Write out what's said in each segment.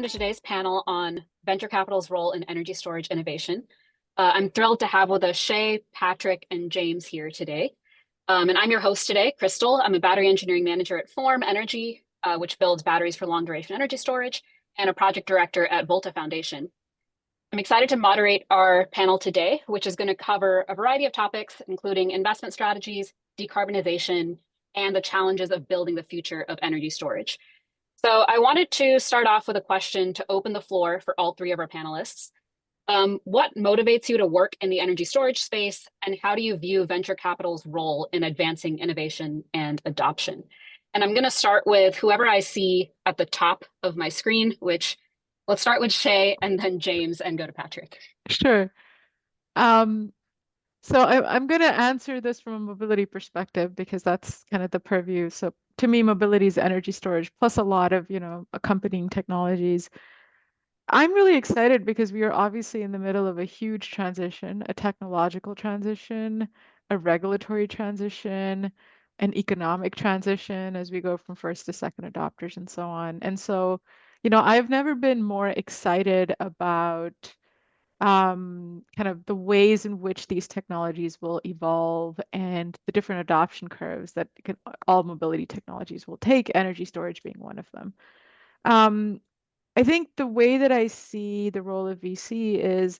to today's panel on venture capital's role in energy storage innovation. I'm thrilled to have with us Shay, Patrick, and James here today. And I'm your host today, Crystal. I'm a battery engineering manager at Form Energy, which builds batteries for long duration energy storage, and a project director at Volta Foundation. I'm excited to moderate our panel today, which is going to cover a variety of topics, including investment strategies, decarbonization, and the challenges of building the future of energy storage. So I wanted to start off with a question to open the floor for all three of our panelists. What motivates you to work in the energy storage space, and how do you view venture capital's role in advancing innovation and adoption? And I'm going to start with whoever I see at the top of my screen, which let's start with Shay and then James and go to Patrick. Sure. So I'm going to answer this from a mobility perspective because that's kind of the purview. So to me, mobility is energy storage plus a lot of, accompanying technologies. I'm really excited because we are obviously in the middle of a huge transition, a technological transition, a regulatory transition, an economic transition as we go from first to second adopters and so on. And so, I've never been more excited about kind of the ways in which these technologies will evolve and the different adoption curves that all mobility technologies will take, energy storage being one of them. I think the way that I see the role of VC is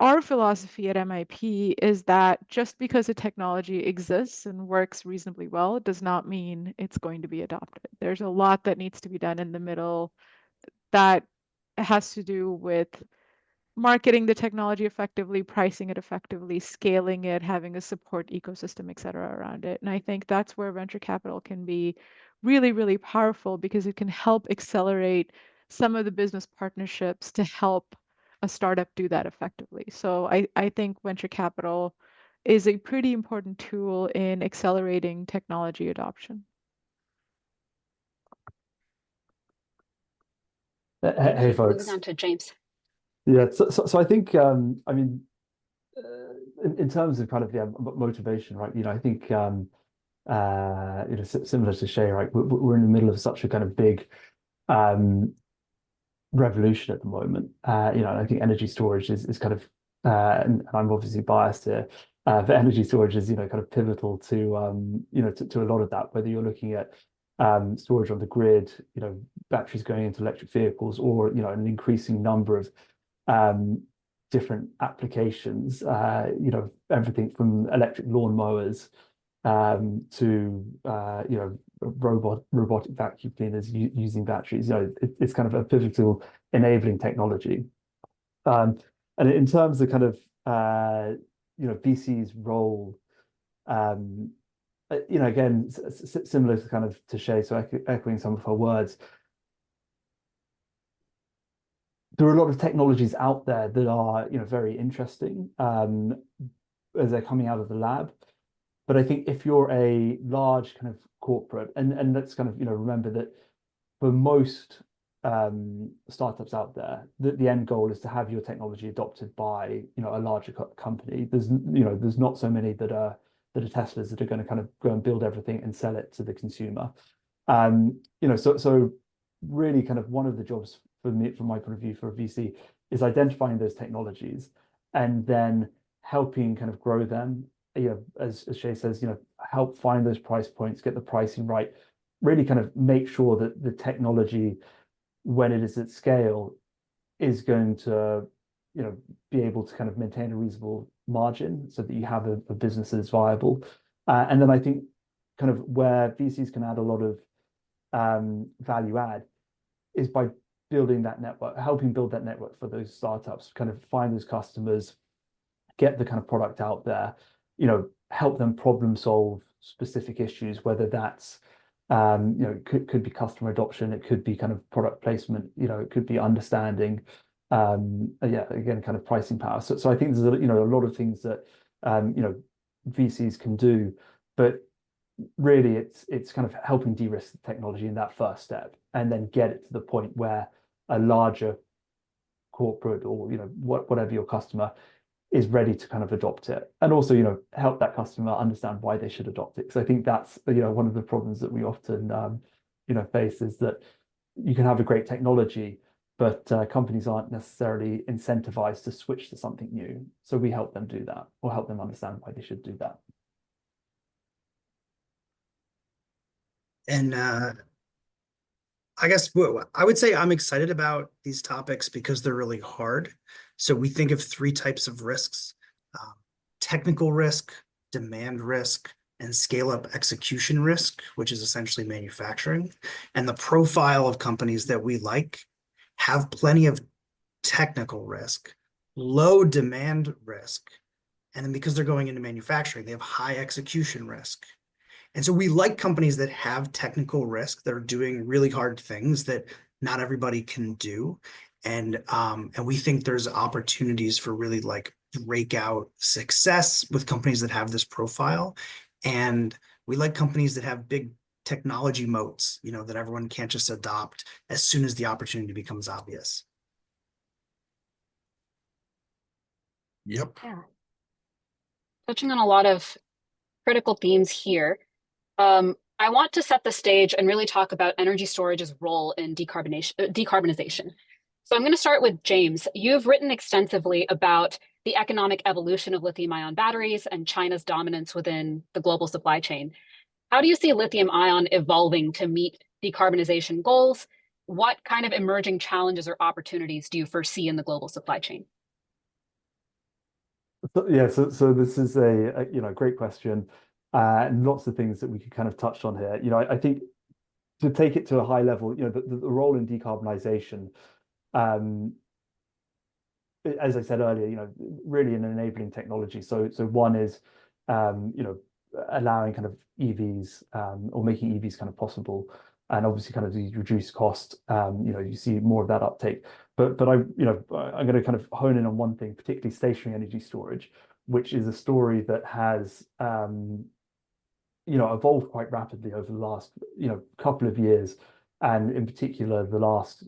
our philosophy at MIP is that just because a technology exists and works reasonably well does not mean it's going to be adopted. There's a lot that needs to be done in the middle that has to do with marketing the technology effectively, pricing it effectively, scaling it, having a support ecosystem, et cetera, around it. And I think that's where venture capital can be really, really powerful because it can help accelerate some of the business partnerships to help a startup do that effectively. So I think venture capital is a pretty important tool in accelerating technology adoption. Hey folks. Moving on to James. Yeah, so I think I mean, in terms of kind of motivation, right? I think similar to Shay, right? We're in the middle of such a kind of big revolution at the moment. I think energy storage is kind of and I'm obviously biased here, but energy storage is kind of pivotal to to a lot of that. Whether you're looking at storage on the grid, batteries going into electric vehicles, or an increasing number of different applications, everything from electric lawnmowers to robotic vacuum cleaners using batteries. It's kind of a pivotal enabling technology. And in terms of kind of VC's role, again, similar to kind of to Shay, so echoing some of her words, there are a lot of technologies out there that are very interesting as they're coming out of the lab. But I think if you're a large kind of corporate, and let's kind of remember that for most startups out there, the end goal is to have your technology adopted by a larger company. There's not so many that are Teslas that are going to kind of go and build everything and sell it to the consumer. So really kind of one of the jobs for me, from my point of view, for a VC, is identifying those technologies and then helping kind of grow them. As Shay says, help find those price points, get the pricing right, really kind of make sure that the technology, when it is at scale, is going to be able to kind of maintain a reasonable margin so that you have a business that is viable. And then I think kind of where VCs can add a lot of value add is by building that network, helping build that network for those startups, kind of find those customers, get the kind of product out there, help them problem solve specific issues, whether that's could be customer adoption, it could be kind of product placement, it could be understanding, again, kind of pricing power. So I think there's a lot of things that VCs can do, but really it's kind of helping de-risk the technology in that first step, and then get it to the point where a larger corporate or whatever your customer is ready to kind of adopt it, and also help that customer understand why they should adopt it. Because I think that's one of the problems that we often face is that you can have a great technology, but companies aren't necessarily incentivized to switch to something new. So we help them do that, or help them understand why they should do that. And I guess I would say I'm excited about these topics because they're really hard. So we think of three types of risks: technical risk, demand risk, and scale up execution risk, which is essentially manufacturing. And the profile of companies that we like have plenty of technical risk, low demand risk, and then because they're going into manufacturing, they have high execution risk. And so we like companies that have technical risk, that are doing really hard things that not everybody can do. And we think there's opportunities for really like breakout success with companies that have this profile. And we like companies that have big technology moats, you know, that everyone can't just adopt as soon as the opportunity becomes obvious. Yep. Yeah. Touching on a lot of critical themes here. I want to set the stage and really talk about energy storage's role in decarbonization. So I'm going to start with James. You've written extensively about the economic evolution of lithium-ion batteries and China's dominance within the global supply chain. How do you see lithium-ion evolving to meet decarbonization goals? What kind of emerging challenges or opportunities do you foresee in the global supply chain? So this is a great question, and lots of things that we could kind of touch on here. I think to take it to a high level, the role in decarbonization, as I said earlier, really an enabling technology. So one is, allowing kind of EVs, or making EVs kind of possible, and obviously kind of these reduced cost. You see more of that uptake. But I'm going to kind of hone in on one thing, particularly stationary energy storage, which is a story that has evolved quite rapidly over the last couple of years, and in particular the last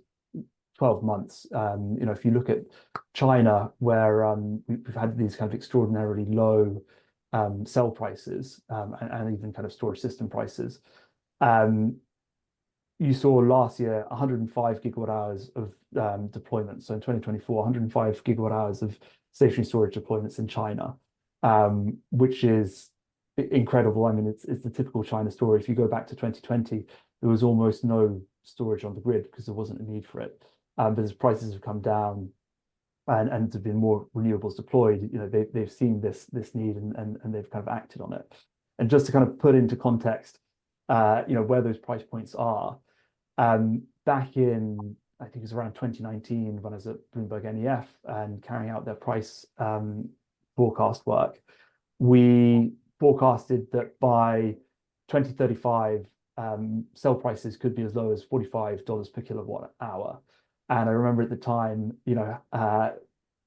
12 months. If you look at China, where we've had these kind of extraordinarily low cell prices, and even kind of storage system prices. You saw last year 105 gigawatt hours of deployment. So in 2024, 105 gigawatt hours of stationary storage deployments in China, which is incredible. I mean, it's the typical China story. If you go back to 2020, there was almost no storage on the grid because there wasn't a need for it. But as prices have come down and there's been more renewables deployed, they've seen this need and they've kind of acted on it. And just to kind of put into context, where those price points are, back in, I think it was around 2019 when I was at Bloomberg NEF and carrying out their price forecast work, we forecasted that by 2035, cell prices could be as low as $45 per kilowatt hour. And I remember at the time, there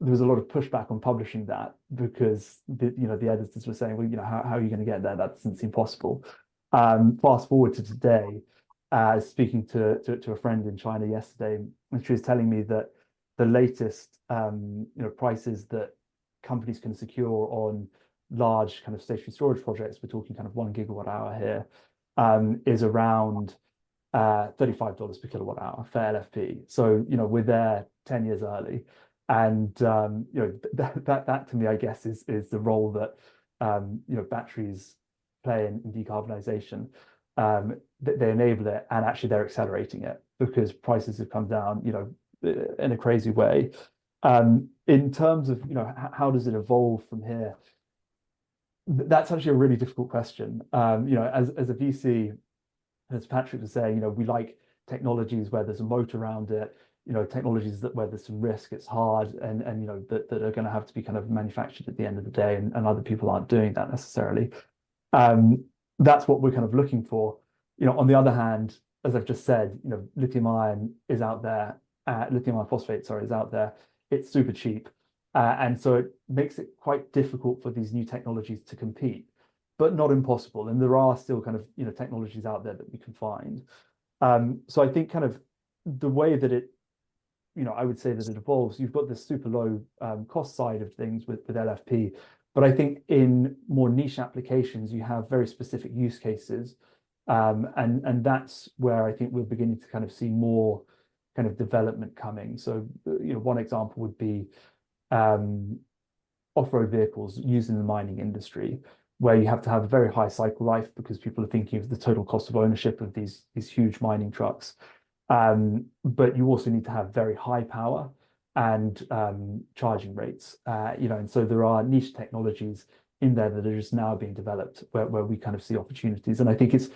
was a lot of pushback on publishing that because the editors were saying, well, how are you going to get there? That doesn't seem possible. Fast forward to today, speaking to a friend in China yesterday, and she was telling me that the latest prices that companies can secure on large kind of stationary storage projects, we're talking kind of 1 gigawatt hour here, is around $35 per kilowatt hour for LFP. So we're there 10 years early, and that to me, I guess, is the role that batteries play in decarbonization. They enable it, and actually they're accelerating it because prices have come down in a crazy way. In terms of how does it evolve from here, that's actually a really difficult question. As a VC, as Patrick was saying, we like technologies where there's a moat around it, technologies where there's some risk, it's hard, and that are going to have to be kind of manufactured at the end of the day, and other people aren't doing that necessarily. That's what we're kind of looking for. On the other hand, as I've just said, lithium ion is out there, lithium ion phosphate, sorry, is out there. It's super cheap. And so it makes it quite difficult for these new technologies to compete, but not impossible. And there are still kind of, technologies out there that we can find. So I think kind of the way that it, I would say that it evolves, you've got this super low cost side of things with LFP. But I think in more niche applications, you have very specific use cases And that's where I think we're beginning to kind of see more kind of development coming. So, one example would be off-road vehicles used in the mining industry, where you have to have a very high cycle life because people are thinking of the total cost of ownership of these huge mining trucks. But you also need to have very high power and charging rates, and so there are niche technologies in there that are just now being developed where we kind of see opportunities. And I think it's,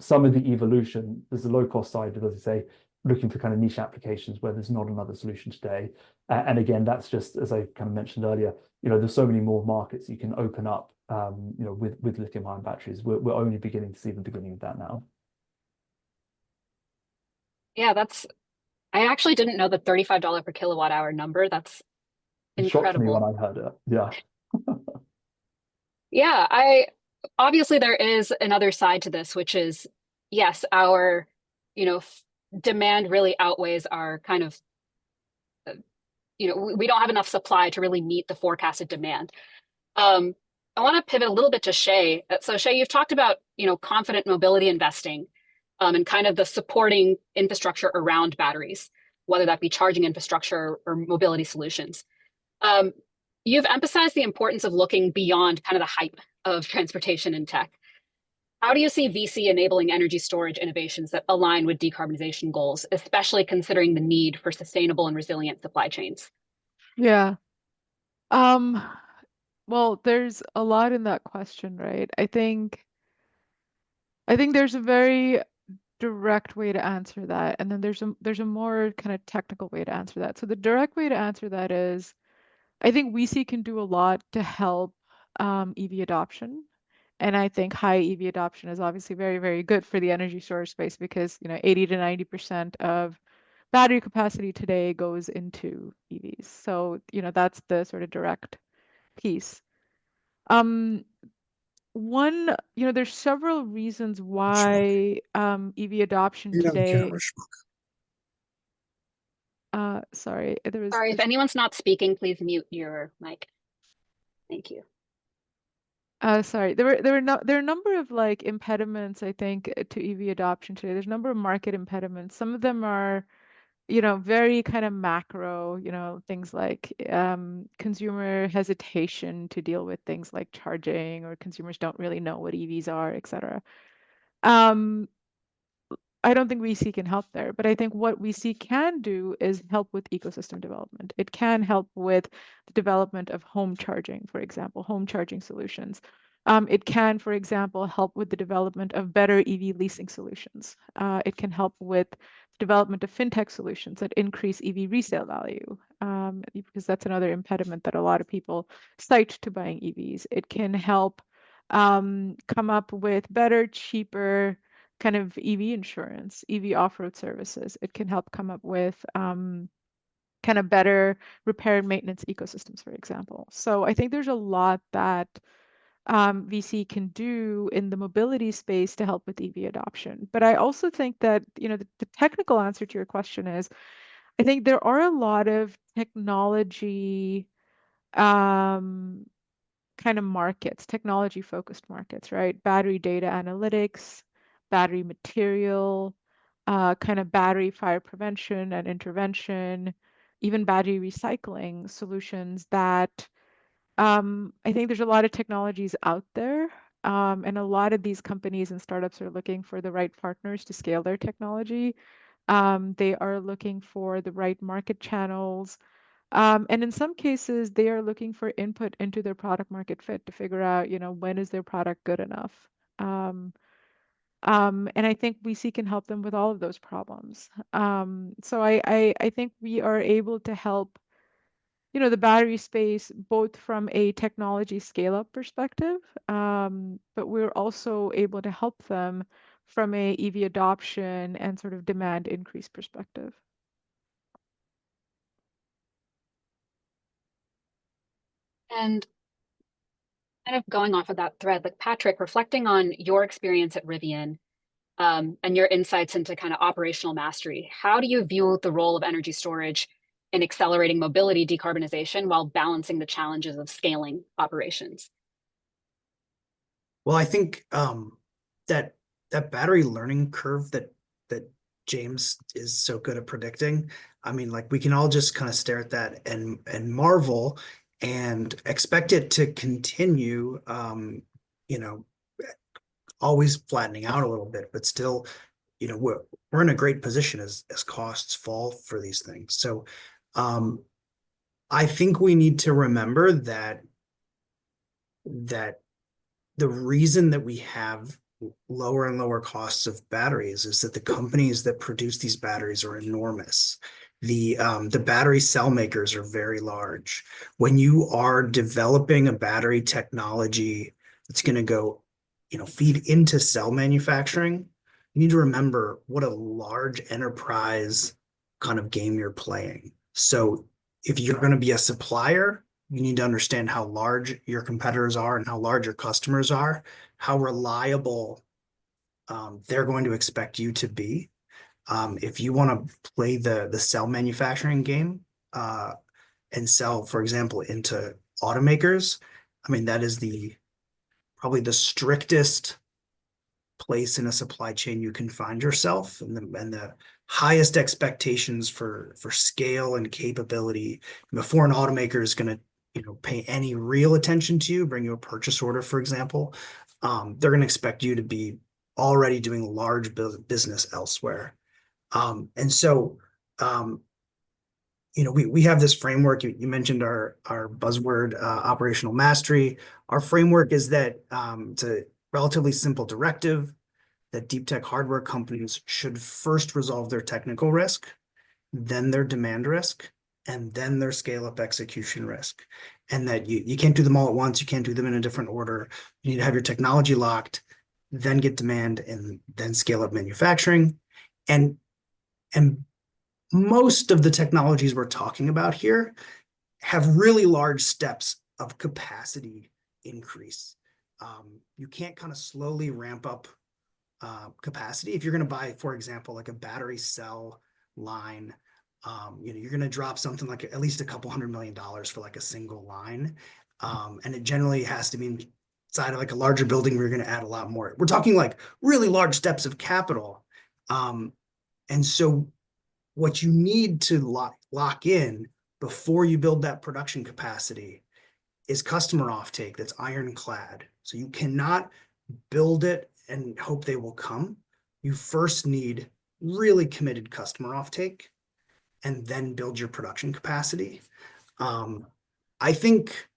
some of the evolution, there's the low cost side, as I say, looking for kind of niche applications where there's not another solution today. And again, that's just, as I kind of mentioned earlier, there's so many more markets you can open up, with lithium ion batteries. We're only beginning to see the beginning of that now. Yeah, I actually didn't know the $35 per kilowatt hour number. That's It shocked me when incredible. I heard it. Yeah. Yeah, obviously there is another side to this, which is, yes, our, demand really outweighs our kind of, we don't have enough supply to really meet the forecasted demand. I want to pivot a little bit to Shay. So Shay, you've talked about, confident mobility investing, and kind of the supporting infrastructure around batteries, whether that be charging infrastructure or mobility solutions. You've emphasized the importance of looking beyond kind of the hype of transportation and tech. How do you see VC enabling energy storage innovations that align with decarbonization goals, especially considering the need for sustainable and resilient supply chains? Yeah. Well, there's a lot in that question, right? I think there's a very direct way to answer that, and then there's a more kind of technical way to answer that. So the direct way to answer that is, I think VC can do a lot to help EV adoption. And I think high EV adoption is obviously very, very good for the energy storage space because, 80 to 90% of battery capacity today goes into EVs. So, that's the sort of direct piece. There's several reasons why EV adoption You know, today. camera. Sorry, there was. Sorry, if anyone's not speaking, please mute your mic. Thank you. Sorry, there are a number of like impediments, I think, to EV adoption today. There's a number of market impediments. Some of them are, very kind of macro, things like consumer hesitation to deal with things like charging, or consumers don't really know what EVs are, et cetera. I don't think VC can help there, but I think what VC can do is help with ecosystem development. It can help with the development of home charging, for example, home charging solutions. It can, for example, help with the development of better EV leasing solutions. It can help with the development of fintech solutions that increase EV resale value, because that's another impediment that a lot of people cite to buying EVs. It can help come up with better, cheaper kind of EV insurance, EV off-road services. It can help come up with kind of better repair and maintenance ecosystems, for example. So I think there's a lot that VC can do in the mobility space to help with EV adoption. But I also think that, the technical answer to your question is, I think there are a lot of technology kind of markets, technology-focused markets, right? Battery data analytics, battery material, kind of battery fire prevention and intervention, even battery recycling solutions that I think there's a lot of technologies out there. And a lot of these companies and startups are looking for the right partners to scale their technology. They are looking for the right market channels. And in some cases, they are looking for input into their product market fit to figure out, when is their product good enough. And I think VC can help them with all of those problems. So I think we are able to help, the battery space both from a technology scale-up perspective, but we're also able to help them from a EV adoption and sort of demand increase perspective. And kind of going off of that thread, like Patrick, reflecting on your experience at Rivian, and your insights into kind of operational mastery, how do you view the role of energy storage in accelerating mobility decarbonization while balancing the challenges of scaling operations? Well, I think that that battery learning curve that James is so good at predicting. I mean, like we can all just kind of stare at that and marvel and expect it to continue, you know, always flattening out a little bit, but still, you know, we're in a great position as costs fall for these things. So I think we need to remember that the reason that we have lower and lower costs of batteries is that the companies that produce these batteries are enormous. The battery cell makers are very large. When you are developing a battery technology that's going to go, you know, feed into cell manufacturing, you need to remember what a large enterprise kind of game you're playing. So if you're going to be a supplier, you need to understand how large your competitors are and how large your customers are, how reliable they're going to expect you to be. If you want to play the cell manufacturing game and sell, for example, into automakers, I mean, that is probably the strictest place in a supply chain you can find yourself, and the highest expectations for scale and capability. Before an automaker is going to, you know, pay any real attention to you, bring you a purchase order, for example, they're going to expect you to be already doing large business elsewhere. And so, you know, we have this framework. You mentioned our buzzword, operational mastery. Our framework is that it's a relatively simple directive that deep tech hardware companies should first resolve their technical risk, then their demand risk, and then their scale up execution risk. And that you can't do them all at once. You can't do them in a different order. You need to have your technology locked, then get demand, and then scale up manufacturing. And most of the technologies we're talking about here have really large steps of capacity increase. You can't kind of slowly ramp up capacity. If you're going to buy, for example, like a battery cell line, you know, you're going to drop something like at least a couple $100 million for like a single line. And it generally has to be inside of like a larger building where you're going to add a lot more. We're talking like really large steps of capital. And so what you need to lock in before you build that production capacity is customer offtake that's ironclad. So you cannot build it and hope they will come. You first need really committed customer offtake and then build your production capacity. I think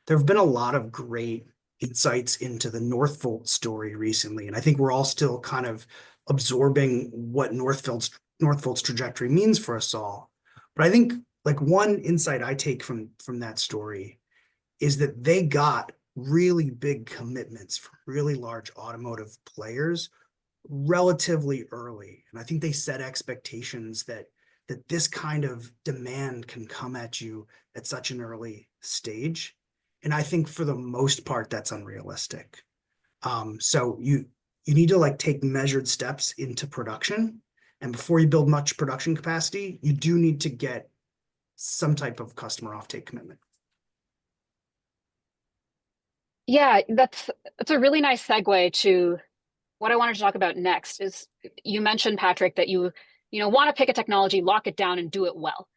there have been a lot of great insights into the Northvolt story recently, and I think we're all still kind of absorbing what Northvolt's trajectory means for us all. But I think like one insight I take from that story is that they got really big commitments from really large automotive players relatively early. And I think they set expectations that this kind of demand can come at you at such an early stage. And I think for the most part, that's unrealistic. So you need to like take measured steps into production. And before you build much production capacity, you do need to get some type of customer offtake commitment. Yeah, that's a really nice segue to what I wanted to talk about next. Is you mentioned, Patrick, that you want to pick a technology, lock it down, and do it well.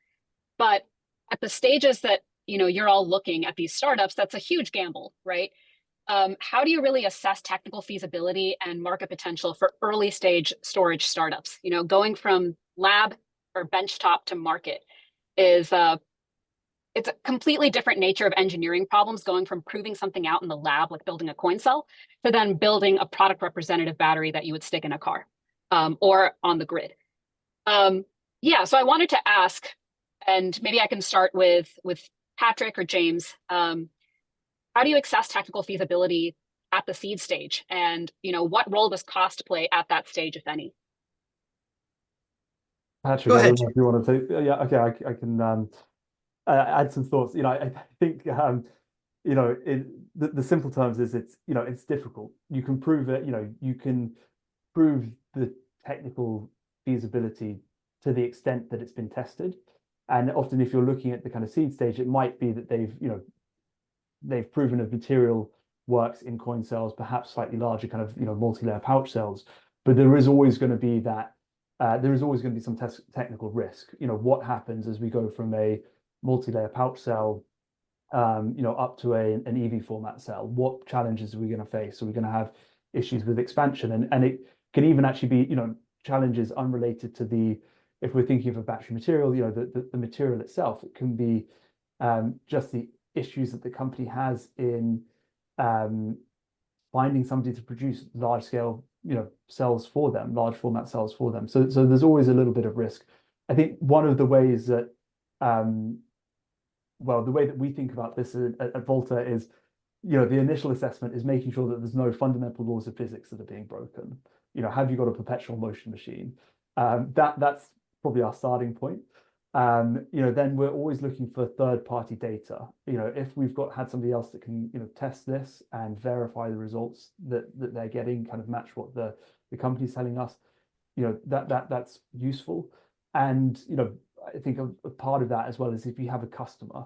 But at the stages that you're all looking at these startups, that's a huge gamble, right? How do you really assess technical feasibility and market potential for early stage storage startups? Going from lab or benchtop to market is it's a completely different nature of engineering problems, going from proving something out in the lab, like building a coin cell, to then building a product representative battery that you would stick in a car or on the grid. Yeah, so I wanted to ask, and maybe I can start with Patrick or James. How do you assess technical feasibility at the seed stage? And what role does cost play at that stage, if any? Patrick, I don't know if you want to take. Yeah, okay, I can add some thoughts. I think the simple terms is it's difficult. You can prove it. You can prove the technical feasibility to the extent that it's been tested, and often if you're looking at the kind of seed stage, it might be that they've proven a material works in coin cells, perhaps slightly larger kind of, multi-layer pouch cells. But there is always going to be that, there is always going to be some technical risk. What happens as we go from a multi-layer pouch cell, up to an EV format cell? What challenges are we going to face? Are we going to have issues with expansion? And it can even actually be, challenges unrelated to if we're thinking of a battery material, the material itself. It can be just the issues that the company has in finding somebody to produce large scale, cells for them, large format cells for them. So there's always a little bit of risk. I think one of the ways that, the way that we think about this at Volta is, the initial assessment is making sure that there's no fundamental laws of physics that are being broken. Have you got a perpetual motion machine? That's probably our starting point. Then we're always looking for third-party data. If we've had somebody else that can, test this and verify the results that they're getting, kind of match what the company's telling us, that's useful. And I think a part of that as well is if you have a customer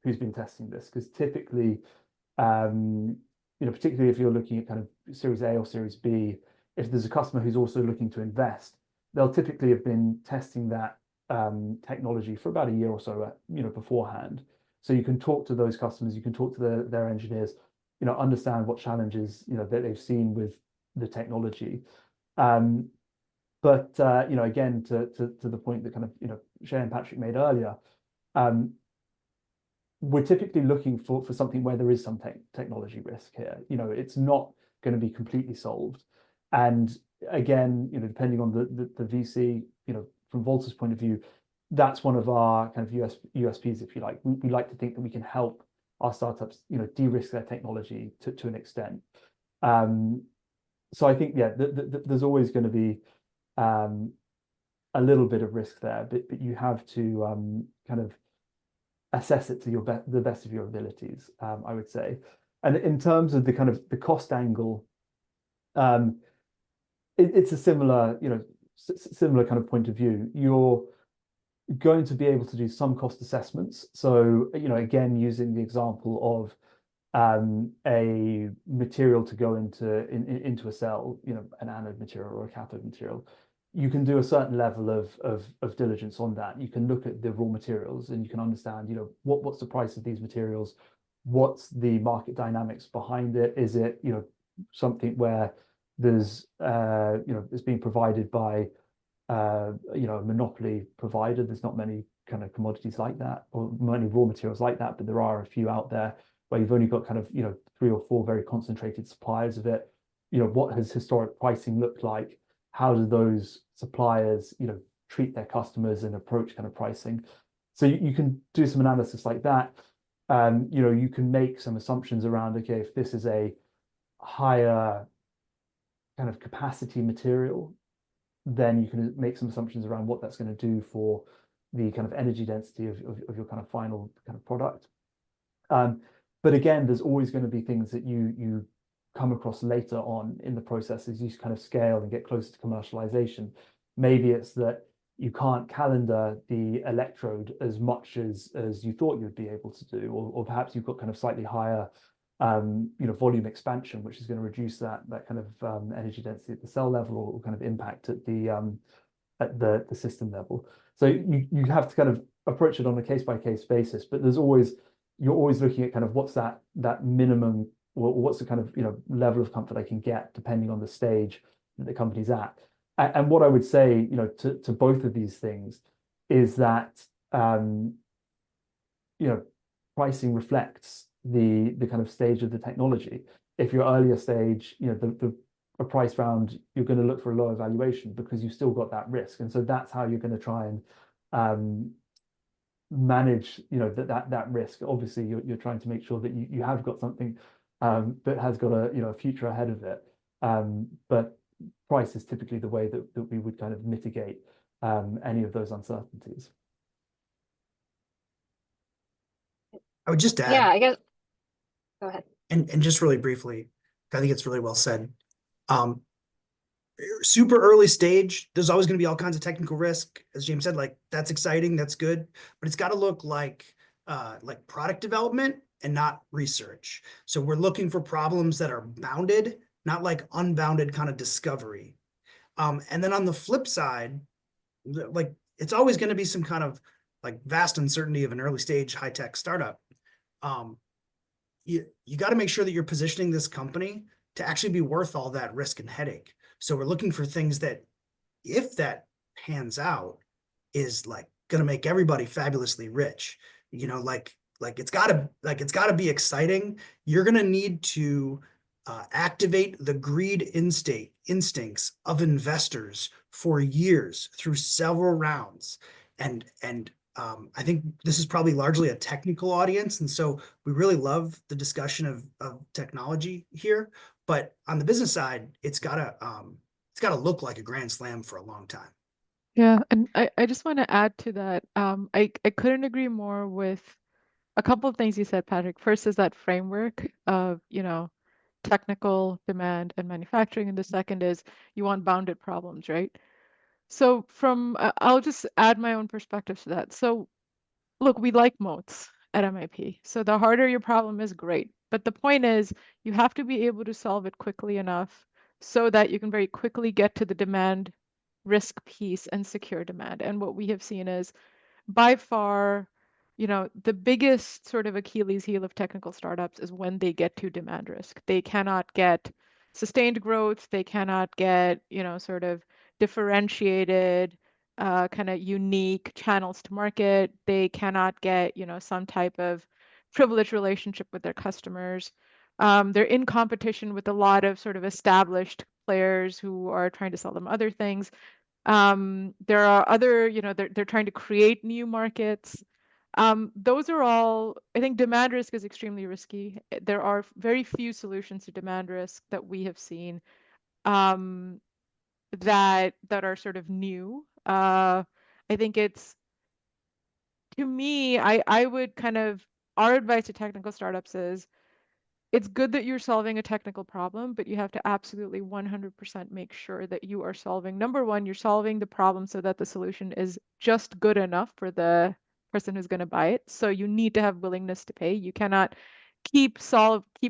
who's been testing this, because typically, particularly if you're looking at kind of Series A or Series B, if there's a customer who's also looking to invest, they'll typically have been testing that technology for about a year or so, beforehand. So you can talk to those customers, you can talk to their engineers, understand what challenges, that they've seen with the technology. But again, to the point that kind of, Shay and Patrick made earlier, we're typically looking for something where there is some technology risk here. It's not going to be completely solved. And again, depending on the VC, from Volta's point of view, that's one of our kind of USPs, if you like. We like to think that we can help our startups, de-risk their technology to an extent. So I think, there's always going to be a little bit of risk there, but you have to kind of assess it to the best of your abilities, I would say. And in terms of the kind of the cost angle, it's a similar, similar kind of point of view. You're going to be able to do some cost assessments. So, again, using the example of a material to go into a cell, an anode material or a cathode material, you can do a certain level of diligence on that. You can look at the raw materials and you can understand, what's the price of these materials, what's the market dynamics behind it. Is it, something where there's, it's being provided by, a monopoly provider. There's not many kind of commodities like that, or many raw materials like that, but there are a few out there where you've only got kind of, 3 or 4 very concentrated suppliers of it. What has historic pricing looked like? How do those suppliers, treat their customers and approach kind of pricing? So you can do some analysis like that. You can make some assumptions around, okay, if this is a higher kind of capacity material, then you can make some assumptions around what that's going to do for the kind of energy density of your kind of final kind of product. But again, there's always going to be things that you come across later on in the process as you kind of scale and get closer to commercialization. Maybe it's that you can't calendar the electrode as much as you thought you'd be able to do, or perhaps you've got kind of slightly higher volume expansion, which is going to reduce that kind of energy density at the cell level, or kind of impact at the system level. So you have to kind of approach it on a case-by-case basis, but you're always looking at kind of what's that minimum, or what's the kind of level of comfort I can get depending on the stage that the company's at. And what I would say to both of these things is that pricing reflects the kind of stage of the technology. If you're earlier stage, a price round, you're going to look for a lower valuation because you've still got that risk. And so that's how you're going to try and manage that risk. Obviously you're trying to make sure that you have got something that has got a future ahead of it, but price is typically the way that we would kind of mitigate any of those uncertainties. I would just add, Yeah, I guess. Go ahead. And just really briefly, I think it's really well said. Super early stage, there's always going to be all kinds of technical risk. As James said, like, that's exciting, that's good, but it's got to look like product development and not research. So we're looking for problems that are bounded, not like unbounded kind of discovery. And then on the flip side, like it's always going to be some kind of like vast uncertainty of an early stage high tech startup. You got to make sure that you're positioning this company to actually be worth all that risk and headache. So we're looking for things that, if that pans out, is like going to make everybody fabulously rich. You know, like it's got to be exciting. You're going to need to activate the greed instincts of investors for years through several rounds. And I think this is probably largely a technical audience. And so we really love the discussion of technology here. But on the business side, it's gotta look like a grand slam for a long time. Yeah, and I just want to add to that. I couldn't agree more with a couple of things you said, Patrick. First is that framework of, technical demand and manufacturing, and the second is you want bounded problems, right? So I'll just add my own perspective to that. So look, we like moats at MIP. So the harder your problem is, great. But the point is, you have to be able to solve it quickly enough so that you can very quickly get to the demand risk piece and secure demand. And what we have seen is by far, the biggest sort of Achilles heel of technical startups is when they get to demand risk. They cannot get sustained growth. They cannot get, sort of differentiated, kind of unique channels to market. They cannot get, some type of privileged relationship with their customers. They're in competition with a lot of sort of established players who are trying to sell them other things. There are other, they're trying to create new markets. Those are all, I think demand risk is extremely risky. There are very few solutions to demand risk that we have seen that are sort of new. I think it's, to me, I would kind of, our advice to technical startups is, it's good that you're solving a technical problem, but you have to absolutely 100% make sure that you are solving, number one, you're solving the problem so that the solution is just good enough for the person who's going to buy it. So you need to have willingness to pay. You cannot keep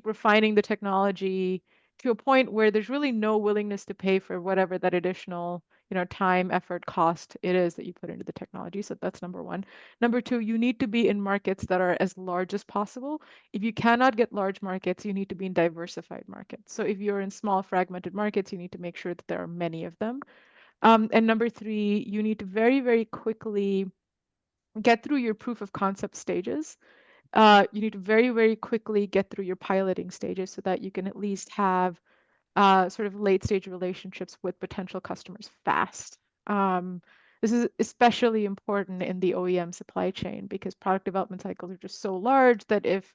refining the technology to a point where there's really no willingness to pay for whatever that additional, time, effort, cost it is that you put into the technology. So that's number one. Number two, you need to be in markets that are as large as possible. If you cannot get large markets, you need to be in diversified markets. So if you're in small fragmented markets, you need to make sure that there are many of them. And number three, you need to very, very quickly get through your proof of concept stages. You need to very, very quickly get through your piloting stages so that you can at least have sort of late stage relationships with potential customers fast. This is especially important in the OEM supply chain because product development cycles are just so large that if,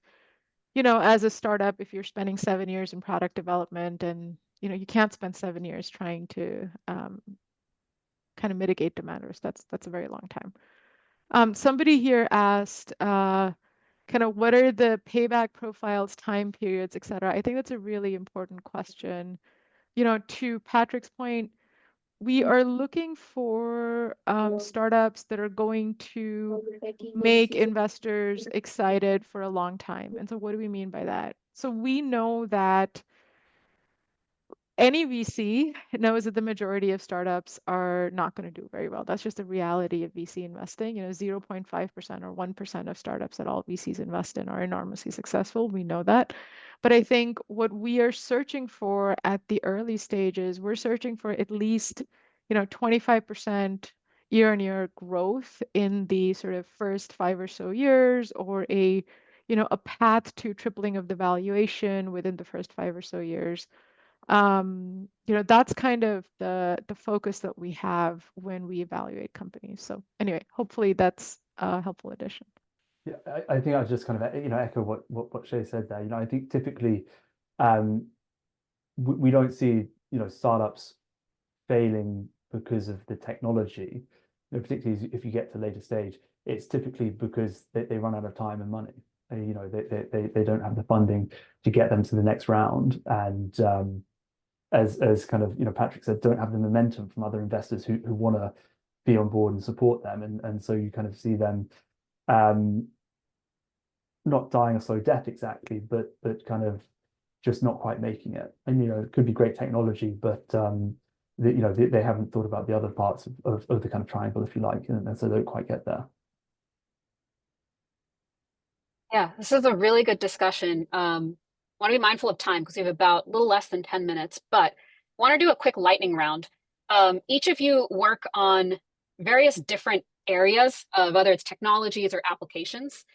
as a startup, if you're spending 7 years in product development and, you can't spend 7 years trying to kind of mitigate demand risk, that's a very long time. Somebody here asked, kind of what are the payback profiles, time periods, et cetera? I think that's a really important question. To Patrick's point, we are looking for startups that are going to make investors excited for a long time. And so what do we mean by that? So we know that any VC knows that the majority of startups are not going to do very well. That's just the reality of VC investing. 0.5% or 1% of startups that all VCs invest in are enormously successful. We know that. But I think what we are searching for at the early stages, we're searching for at least, 25% year-on-year growth in the sort of first 5 or so years, or a path to tripling of the valuation within the first 5 or so years. That's kind of the focus that we have when we evaluate companies. So anyway, hopefully that's a helpful addition. Yeah, I think I just kind of echo what Shay said there. I think typically we don't see startups failing because of the technology. Particularly if you get to later stage, it's typically because they run out of time and money. They don't have the funding to get them to the next round, and as kind of Patrick said, don't have the momentum from other investors who want to be on board and support them, and so you kind of see them not dying a slow death exactly, but kind of just not quite making it. And it could be great technology, but they haven't thought about the other parts of the kind of triangle, if you like, and so they don't quite get there. Yeah, this is a really good discussion. Want to be mindful of time because we have about a little less than 10 minutes, but want to do a quick lightning round. Each of you work on various different areas of whether it's technologies or applications.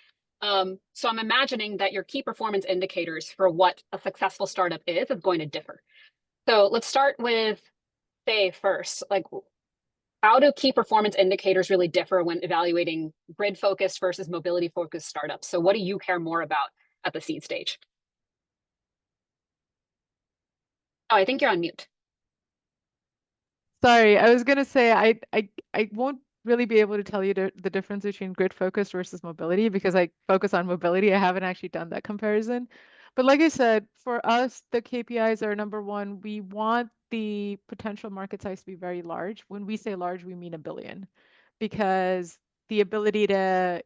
So I'm imagining that your key performance indicators for what a successful startup is going to differ. So let's start with Shay first. Like, how do key performance indicators really differ when evaluating grid-focused versus mobility-focused startups? So what do you care more about at the seed stage? Oh, I think you're on mute. Sorry, I was gonna say I won't really be able to tell you the difference between grid focus versus mobility because I focus on mobility. I haven't actually done that comparison. But like I said, for us, the KPIs are number one, we want the potential market size to be very large. When we say large, we mean 1 billion, because the ability to,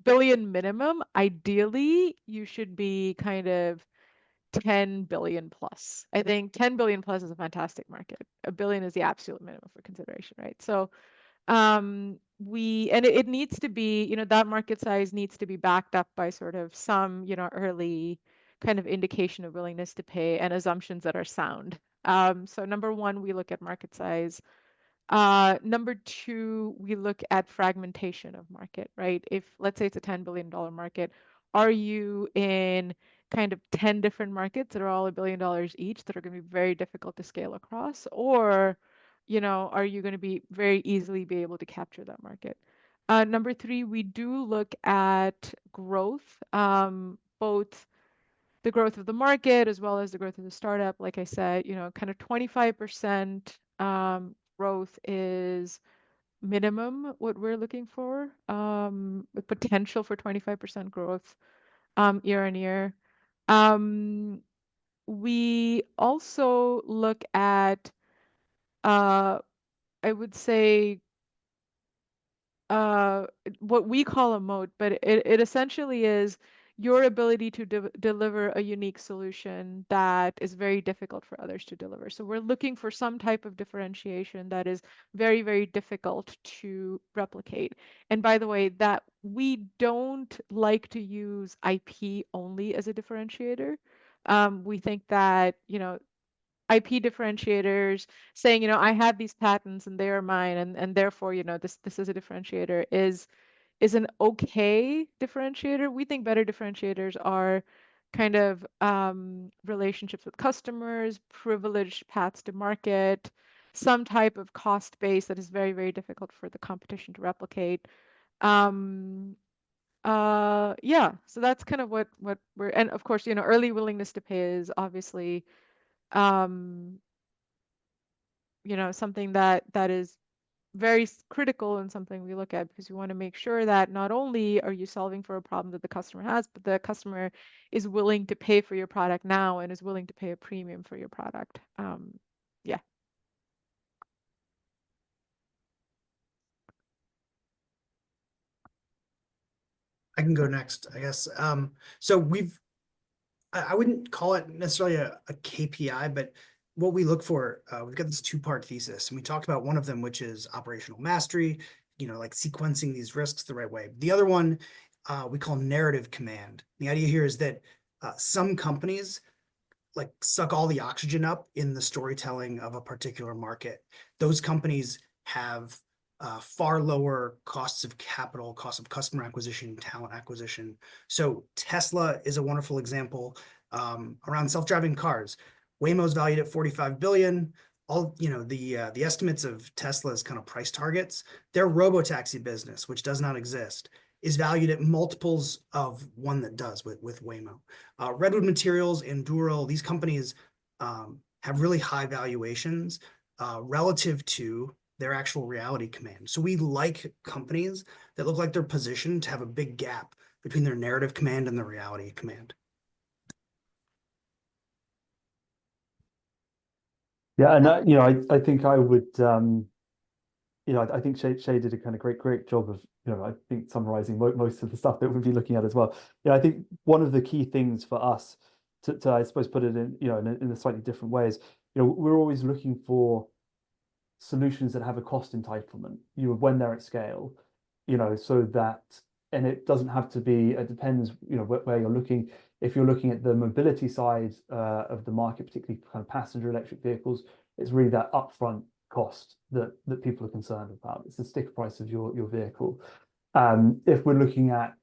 billion minimum, ideally, you should be kind of 10 billion plus. I think 10 billion plus is a fantastic market. 1 billion is the absolute minimum for consideration, right? So it needs to be, that market size needs to be backed up by sort of some, early kind of indication of willingness to pay and assumptions that are sound. So number one, we look at market size. Number two, we look at fragmentation of market, right? If let's say it's a $10 billion market, are you in kind of 10 different markets that are all $1 billion each that are going to be very difficult to scale across? Or, are you going to be very easily be able to capture that market? Number three, we do look at growth, both the growth of the market as well as the growth of the startup. Like I said, kind of 25% growth is minimum what we're looking for, with potential for 25% growth year on year. We also look at, I would say, what we call a moat, but it essentially is your ability to deliver a unique solution that is very difficult for others to deliver. So we're looking for some type of differentiation that is very, very difficult to replicate. And by the way, that we don't like to use IP only as a differentiator. We think that, IP differentiators saying, I have these patents and they are mine, and therefore, this is a differentiator is an okay differentiator. We think better differentiators are kind of relationships with customers, privileged paths to market, some type of cost base that is very, very difficult for the competition to replicate. Yeah, so that's kind of what we're, and of course, early willingness to pay is obviously something that is very critical and something we look at because we want to make sure that not only are you solving for a problem that the customer has, but the customer is willing to pay for your product now and is willing to pay a premium for your product. Yeah. I can go next, I guess. So I wouldn't call it necessarily a KPI, but what we look for, we've got this two-part thesis, and we talked about one of them, which is operational mastery, like sequencing these risks the right way. The other one we call narrative command. The idea here is that some companies like suck all the oxygen up in the storytelling of a particular market. Those companies have far lower costs of capital, costs of customer acquisition, talent acquisition. So Tesla is a wonderful example around self-driving cars. Waymo's valued at 45 billion. All the estimates of Tesla's kind of price targets. Their robotaxi business, which does not exist, is valued at multiples of one that does with Waymo. Redwood Materials and Dural, these companies have really high valuations relative to their actual reality command. So we like companies that look like they're positioned to have a big gap between their narrative command and the reality command. Yeah, and I think I would I think Shay did a kind of great job of, I think summarizing most of the stuff that we'll be looking at as well. I think one of the key things for us to I suppose put it in, in a slightly different way is, we're always looking for solutions that have a cost entitlement, when they're at scale, so that, and it doesn't have to be, it depends, where you're looking. If you're looking at the mobility side of the market, particularly kind of passenger electric vehicles, it's really that upfront cost that people are concerned about. It's the sticker price of your vehicle. If we're looking at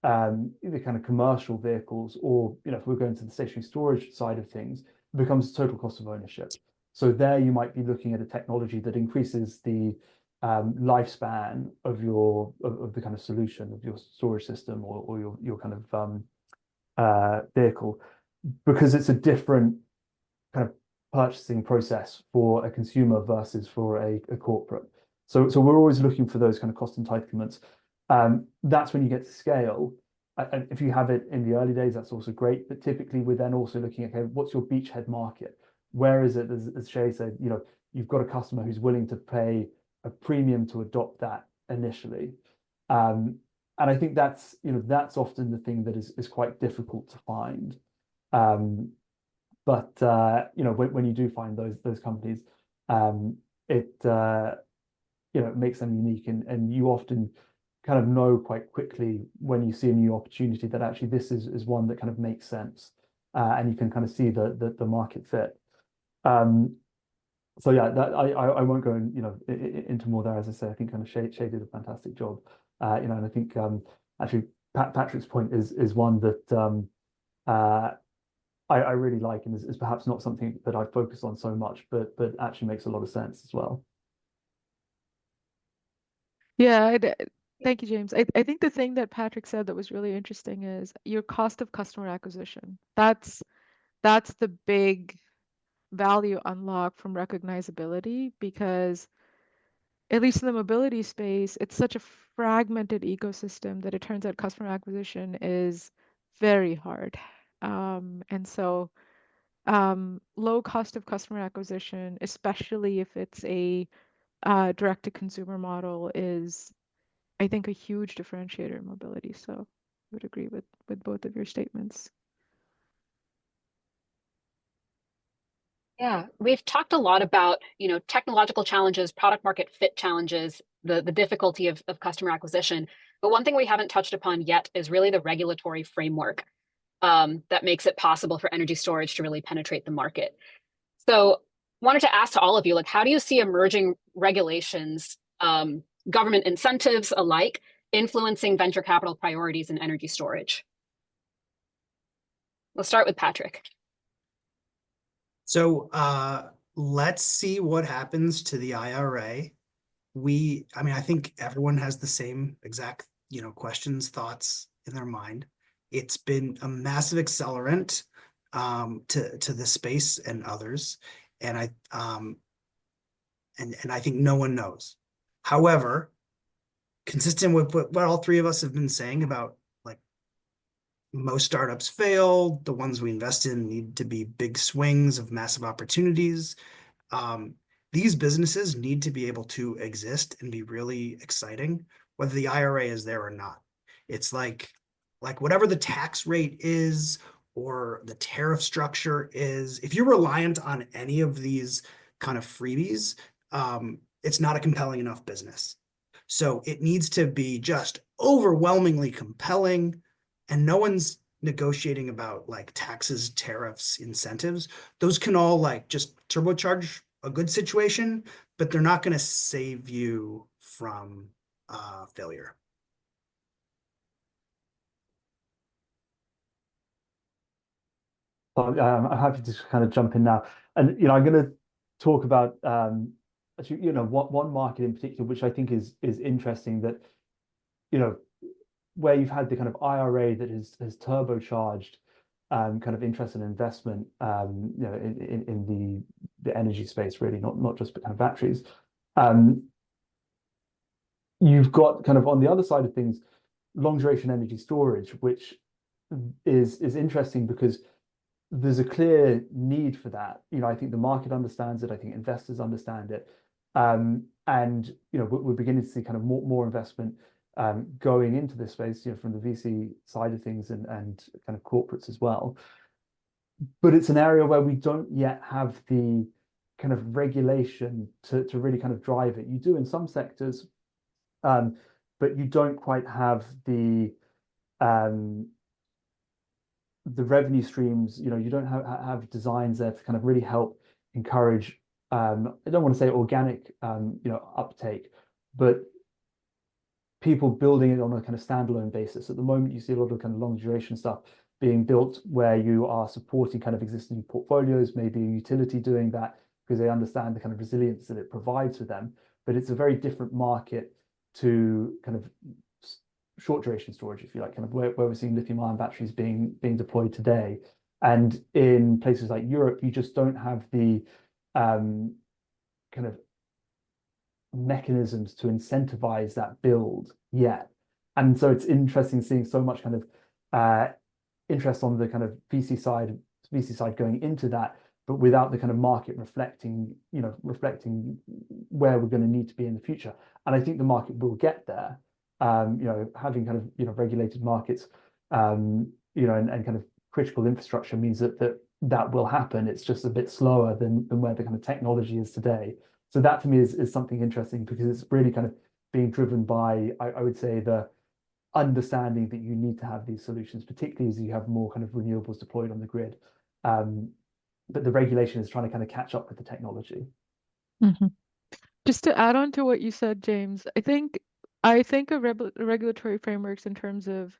the kind of commercial vehicles, or if we're going to the stationary storage side of things, it becomes total cost of ownership. So there you might be looking at a technology that increases the lifespan of the kind of solution of your storage system, or your kind of vehicle, because it's a different kind of purchasing process for a consumer versus for a corporate. So we're always looking for those kind of cost entitlements. That's when you get to scale. And if you have it in the early days, that's also great. But typically, we're then also looking at, okay, what's your beachhead market? Where is it, as Shay said, you've got a customer who's willing to pay a premium to adopt that initially. And I think that's often the thing that is quite difficult to find. But when you do find those companies, it makes them unique, and you often kind of know quite quickly when you see a new opportunity that actually this is one that kind of makes sense, and you can kind of see the market fit. So yeah, that I won't go into more there. As I say, I think kind of Shay did a fantastic job, and I think actually Patrick's point is one that I really like, and is perhaps not something that I focus on so much, but actually makes a lot of sense as well. Yeah, thank you, James. I think the thing that Patrick said that was really interesting is your cost of customer acquisition. That's the big value unlock from recognizability, because at least in the mobility space, it's such a fragmented ecosystem that it turns out customer acquisition is very hard. And so low cost of customer acquisition, especially if it's a direct to consumer model, is, I think, a huge differentiator in mobility. So I would agree with both of your statements. Yeah, we've talked a lot about, technological challenges, product market fit challenges, the difficulty of customer acquisition. But one thing we haven't touched upon yet is really the regulatory framework that makes it possible for energy storage to really penetrate the market. So wanted to ask to all of you, like, how do you see emerging regulations, government incentives alike, influencing venture capital priorities in energy storage? Let's start with Patrick. So let's see what happens to the IRA. I think everyone has the same exact, questions, thoughts in their mind. It's been a massive accelerant to the space and others, and I think no one knows. However, consistent with what all three of us have been saying about, like, most startups fail, the ones we invest in need to be big swings of massive opportunities. These businesses need to be able to exist and be really exciting, whether the IRA is there or not. It's like whatever the tax rate is or the tariff structure is, if you're reliant on any of these kind of freebies, it's not a compelling enough business. So it needs to be just overwhelmingly compelling, and no one's negotiating about like taxes, tariffs, incentives. Those can all like just turbocharge a good situation, but they're not going to save you from failure. I'm happy to just kind of jump in now, and I'm going to talk about actually one market in particular, which I think is interesting, that where you've had the kind of IRA that has turbocharged kind of interest and investment in the energy space, really, not just kind of batteries. You've got kind of on the other side of things, long duration energy storage, which is interesting because there's a clear need for that. I think the market understands it. I think investors understand it. And we're beginning to see kind of more investment going into this space, from the VC side of things and kind of corporates as well. But it's an area where we don't yet have the kind of regulation to really kind of drive it. You do in some sectors, but you don't quite have the revenue streams. You don't have designs there to kind of really help encourage. I don't want to say organic, uptake, but people building it on a kind of standalone basis. At the moment, you see a lot of kind of long duration stuff being built where you are supporting kind of existing portfolios, maybe a utility doing that because they understand the kind of resilience that it provides for them. But it's a very different market to kind of short duration storage, if you like, kind of where we're seeing lithium ion batteries being deployed today. And in places like Europe, you just don't have the kind of mechanisms to incentivize that build yet. And so it's interesting seeing so much kind of interest on the kind of VC side going into that, but without the kind of market reflecting where we're going to need to be in the future. And I think the market will get there. Having kind of regulated markets, and kind of critical infrastructure means that will happen. It's just a bit slower than where the kind of technology is today. So that to me is something interesting because it's really kind of being driven by, I would say, the understanding that you need to have these solutions, particularly as you have more kind of renewables deployed on the grid. But the regulation is trying to kind of catch up with the technology. Mm-hmm. Just to add on to what you said, James, I think of regulatory frameworks in terms of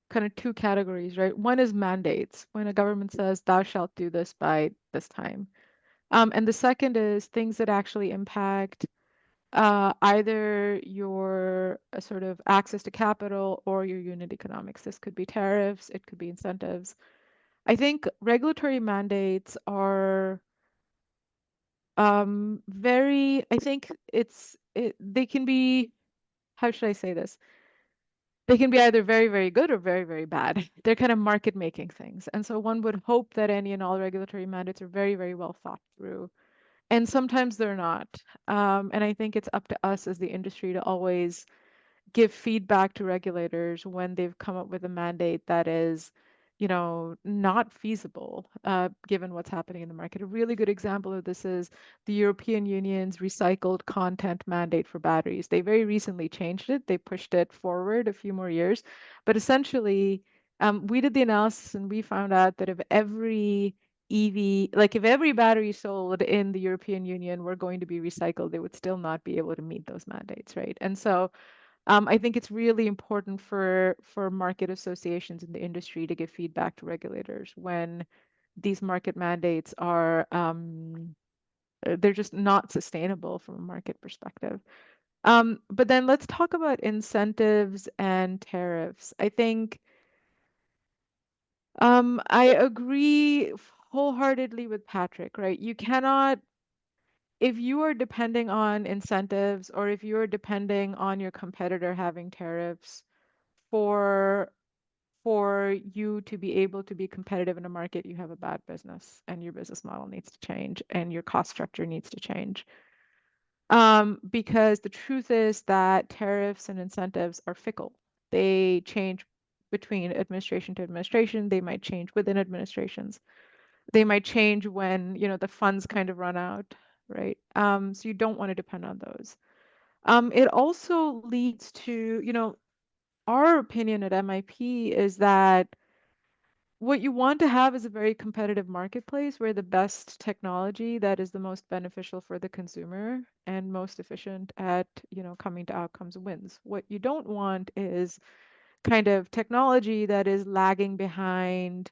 kind of two categories, right? One is mandates, when a government says, thou shalt do this by this time. And the second is things that actually impact either your sort of access to capital or your unit economics. This could be tariffs, it could be incentives. I think regulatory mandates are I think they can be, how should I say this? They can be either very, very good or very, very bad. They're kind of market making things. And so one would hope that any and all regulatory mandates are very, very well thought through. And sometimes they're not. And I think it's up to us as the industry to always give feedback to regulators when they've come up with a mandate that is, not feasible, given what's happening in the market. A really good example of this is the European Union's recycled content mandate for batteries. They very recently changed it. They pushed it forward a few more years. But essentially, we did the analysis and we found out that if every battery sold in the European Union were going to be recycled, they would still not be able to meet those mandates, right? And so I think it's really important for market associations in the industry to give feedback to regulators when these market mandates are they're just not sustainable from a market perspective. But then let's talk about incentives and tariffs. I think I agree wholeheartedly with Patrick, right? You cannot, if you are depending on incentives or if you are depending on your competitor having tariffs for you to be able to be competitive in a market, you have a bad business and your business model needs to change and your cost structure needs to change. Because the truth is that tariffs and incentives are fickle. They change between administration to administration. They might change within administrations. They might change when, the funds kind of run out, right? So you don't want to depend on those. It also leads to, our opinion at MIP is that what you want to have is a very competitive marketplace where the best technology that is the most beneficial for the consumer and most efficient at, coming to outcomes wins. What you don't want is kind of technology that is lagging behind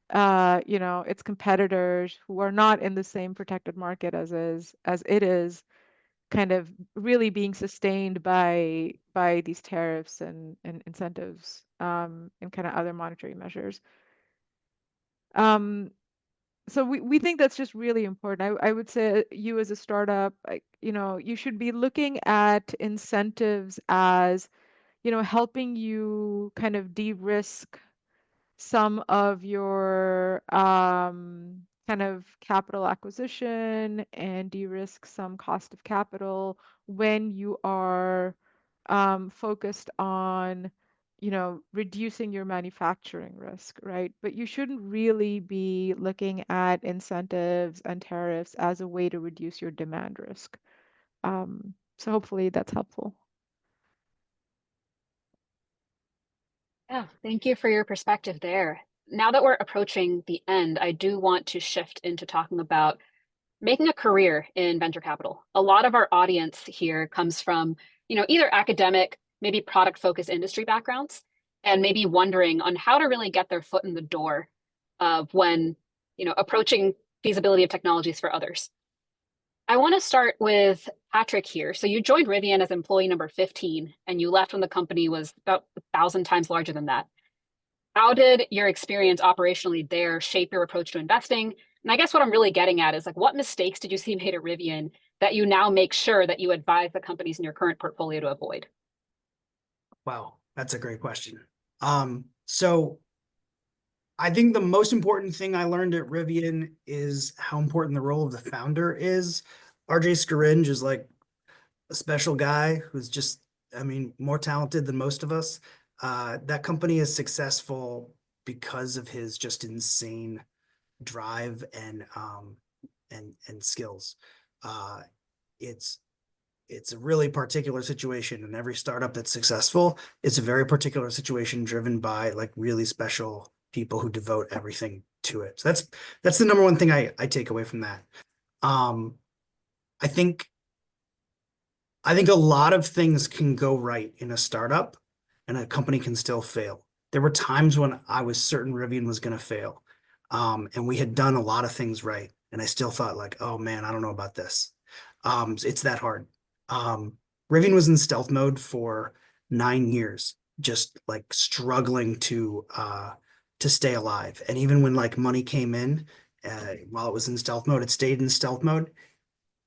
its competitors who are not in the same protected market as it is, kind of really being sustained by these tariffs and incentives and kind of other monetary measures. So we think that's just really important. I would say you as a startup, you should be looking at incentives as, helping you kind of de-risk some of your kind of capital acquisition and de-risk some cost of capital when you are focused on, reducing your manufacturing risk, right? But you shouldn't really be looking at incentives and tariffs as a way to reduce your demand risk. So hopefully that's helpful. Yeah, thank you for your perspective there. Now that we're approaching the end, I do want to shift into talking about making a career in venture capital. A lot of our audience here comes from, either academic, maybe product focused industry backgrounds, and maybe wondering on how to really get their foot in the door when, approaching feasibility of technologies for others. I want to start with Patrick here. So you joined Rivian as employee number 15, and you left when the company was about 1,000 times larger than that. How did your experience operationally there shape your approach to investing? And I guess what I'm really getting at is like, what mistakes did you see made at Rivian that you now make sure that you advise the companies in your current portfolio to avoid? Wow, that's a great question. So I think the most important thing I learned at Rivian is how important the role of the founder is. RJ Scaringe is like a special guy who's just, I mean, more talented than most of us. That company is successful because of his just insane drive and skills. It's a really particular situation, and every startup that's successful, it's a very particular situation driven by like really special people who devote everything to it. So that's the number one thing I take away from that. I think a lot of things can go right in a startup and a company can still fail. There were times when I was certain Rivian was going to fail. And we had done a lot of things right. And I still thought like, oh man, I don't know about this. It's that hard. Rivian was in stealth mode for 9 years, just like struggling to stay alive. And even when like money came in, while it was in stealth mode, it stayed in stealth mode.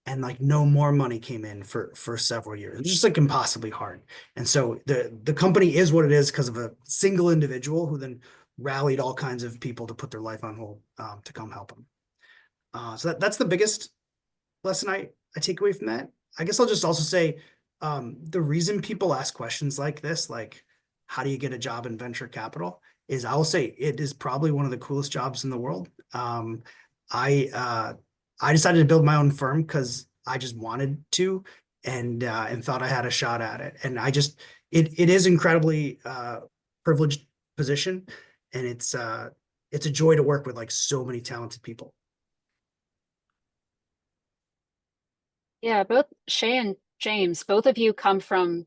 And like no more money came in for several years. It's just like impossibly hard. And so the company is what it is because of a single individual who then rallied all kinds of people to put their life on hold to come help them. So that's the biggest lesson I take away from that. I guess I'll just also say the reason people ask questions like this, like how do you get a job in venture capital, is I will say it is probably one of the coolest jobs in the world. I decided to build my own firm because I just wanted to and thought I had a shot at it. And I just it is incredibly privileged position, and it's a joy to work with like so many talented people. Yeah, both Shay and James, both of you come from,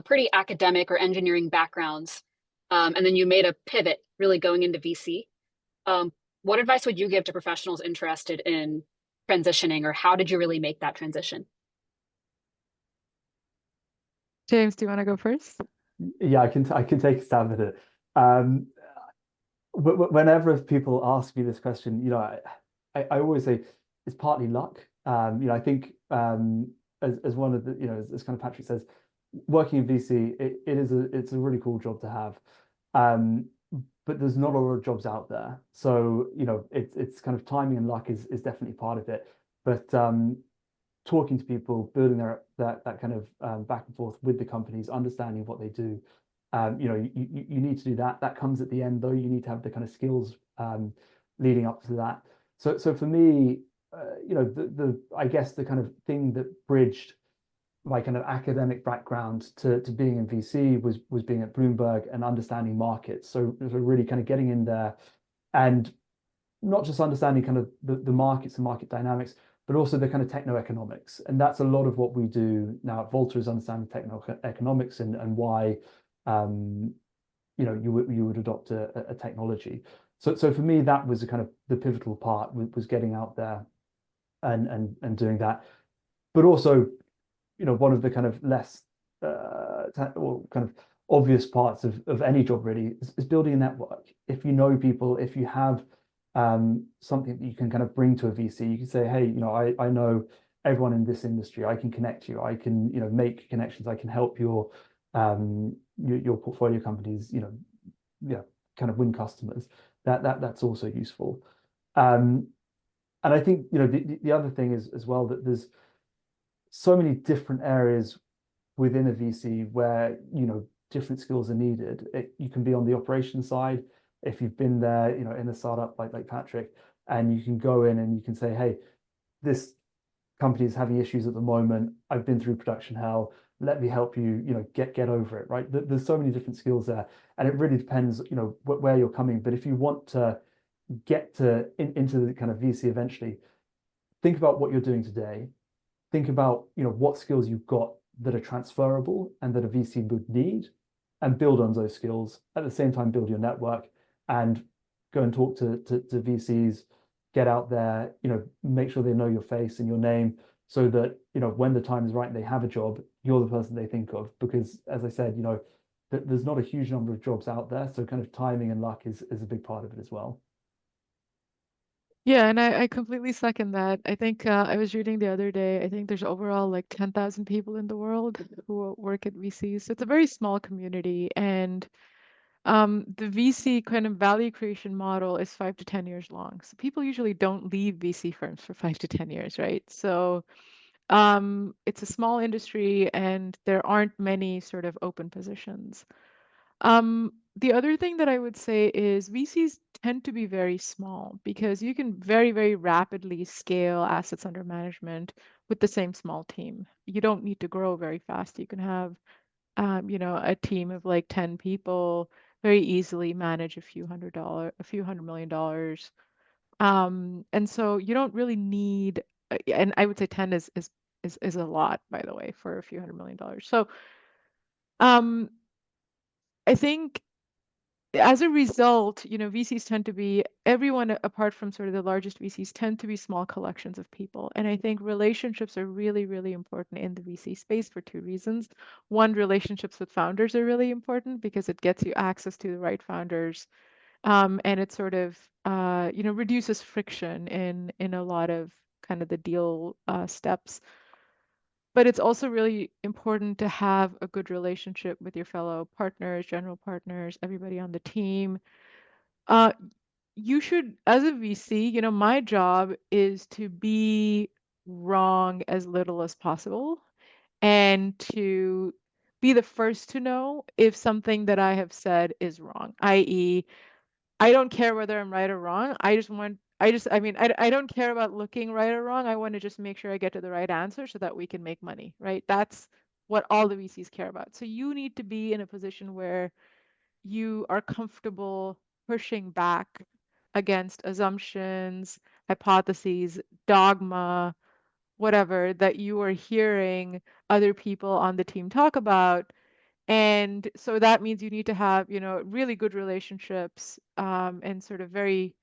pretty academic or engineering backgrounds. And then you made a pivot really going into VC. What advice would you give to professionals interested in transitioning, or how did you really make that transition? James, do you want to go first? Yeah, I can take a stab at it. Whenever people ask me this question, I always say it's partly luck. I think as one of the, as kind of Patrick says, working in VC, it's a really cool job to have. But there's not a lot of jobs out there. So, it's kind of timing and luck is definitely part of it. But talking to people, building that kind of back and forth with the companies, understanding what they do. You need to do that. That comes at the end, though. You need to have the kind of skills leading up to that. So for me, I guess the kind of thing that bridged my kind of academic background to being in VC was being at Bloomberg and understanding markets. So really kind of getting in there and not just understanding kind of the markets and market dynamics, but also the kind of techno-economics. And that's a lot of what we do now at Volta, is understanding techno-economics and why you would adopt a technology. So for me, that was a kind of the pivotal part, was getting out there and doing that. But also, one of the kind of less or kind of obvious parts of any job really is building a network. If you know people, if you have something that you can kind of bring to a VC, you can say, hey, I know everyone in this industry. I can connect you. I can, make connections. I can help your portfolio companies, kind of win customers. That's also useful. And I think, the other thing is as well that there's so many different areas within a VC where, different skills are needed. You can be on the operations side if you've been there, in a startup like Patrick, and you can go in and you can say, hey, this company is having issues at the moment. I've been through production hell. Let me help you, get over it, right? There's so many different skills there, and it really depends, where you're coming. But if you want to get into the kind of VC eventually, think about what you're doing today. Think about, what skills you've got that are transferable and that a VC would need, and build on those skills. At the same time, build your network and go and talk to VCs, get out there, make sure they know your face and your name, so that, when the time is right and they have a job, you're the person they think of. Because as I said, there's not a huge number of jobs out there. So kind of timing and luck is a big part of it as well. Yeah, and I completely second that. I think I was reading the other day, I think there's overall like 10,000 people in the world who work at VCs. So it's a very small community. And the VC kind of value creation model is 5 to 10 years long. So people usually don't leave VC firms for 5 to 10 years, right? So it's a small industry and there aren't many sort of open positions. The other thing that I would say is VCs tend to be very small because you can very, very rapidly scale assets under management with the same small team. You don't need to grow very fast. You can have, a team of like 10 people, very easily manage a few $100 million. And so you don't really need, and I would say 10 is a lot, by the way, for a few $100 million. So um, I think as a result, VCs tend to be, everyone apart from sort of the largest VCs tend to be small collections of people. And I think relationships are really, really important in the VC space for two reasons. One, relationships with founders are really important because it gets you access to the right founders. And it sort of, reduces friction in a lot of kind of the deal steps. But it's also really important to have a good relationship with your fellow partners, general partners, everybody on the team. Uh, you should, as a VC, my job is to be wrong as little as possible and to be the first to know if something that I have said is wrong, i.e., I don't care whether I'm right or wrong. I don't care about looking right or wrong. I want to just make sure I get to the right answer so that we can make money, right? That's what all the VCs care about. So you need to be in a position where you are comfortable pushing back against assumptions, hypotheses, dogma, whatever that you are hearing other people on the team talk about. And so that means you need to have, really good relationships and sort of very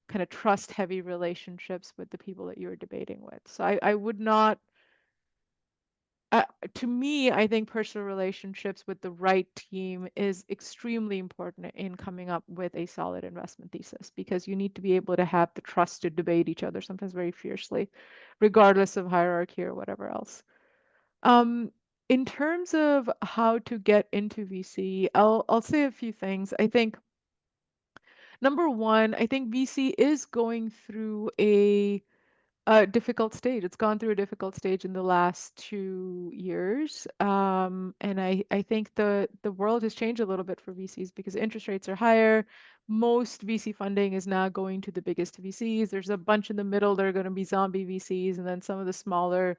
kind of trust heavy relationships with the people that you're debating with. So I would not, to me, I think personal relationships with the right team is extremely important in coming up with a solid investment thesis because you need to be able to have the trust to debate each other, sometimes very fiercely, regardless of hierarchy or whatever else. In terms of how to get into VC, I'll say a few things. I think number one, I think VC is going through a difficult stage. It's gone through a difficult stage in the last 2 years. And I think the world has changed a little bit for VCs because interest rates are higher. Most VC funding is now going to the biggest VCs. There's a bunch in the middle that are going to be zombie VCs, and then some of the smaller,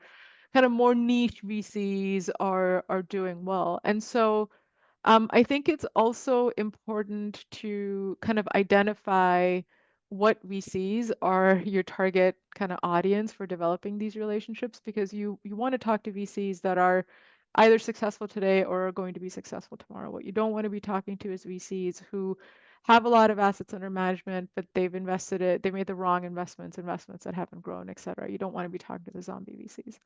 kind of more niche VCs are doing well. And so I think it's also important to kind of identify what VCs are your target kind of audience for developing these relationships because you want to talk to VCs that are either successful today or are going to be successful tomorrow. What you don't want to be talking to is VCs who have a lot of assets under management, but they made the wrong investments that haven't grown, et cetera. You don't want to be talking to the zombie VCs.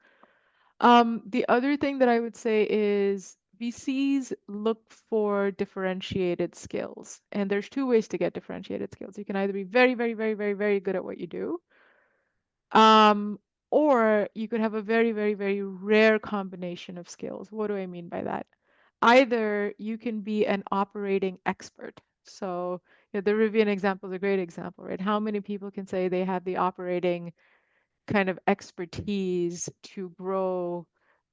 The other thing that I would say is VCs look for differentiated skills. And there's two ways to get differentiated skills. You can either be very, very, very, very, very good at what you do, or you could have a very, very, very rare combination of skills. What do I mean by that? Either you can be an operating expert. So the Rivian example is a great example, right? How many people can say they have the operating kind of expertise to grow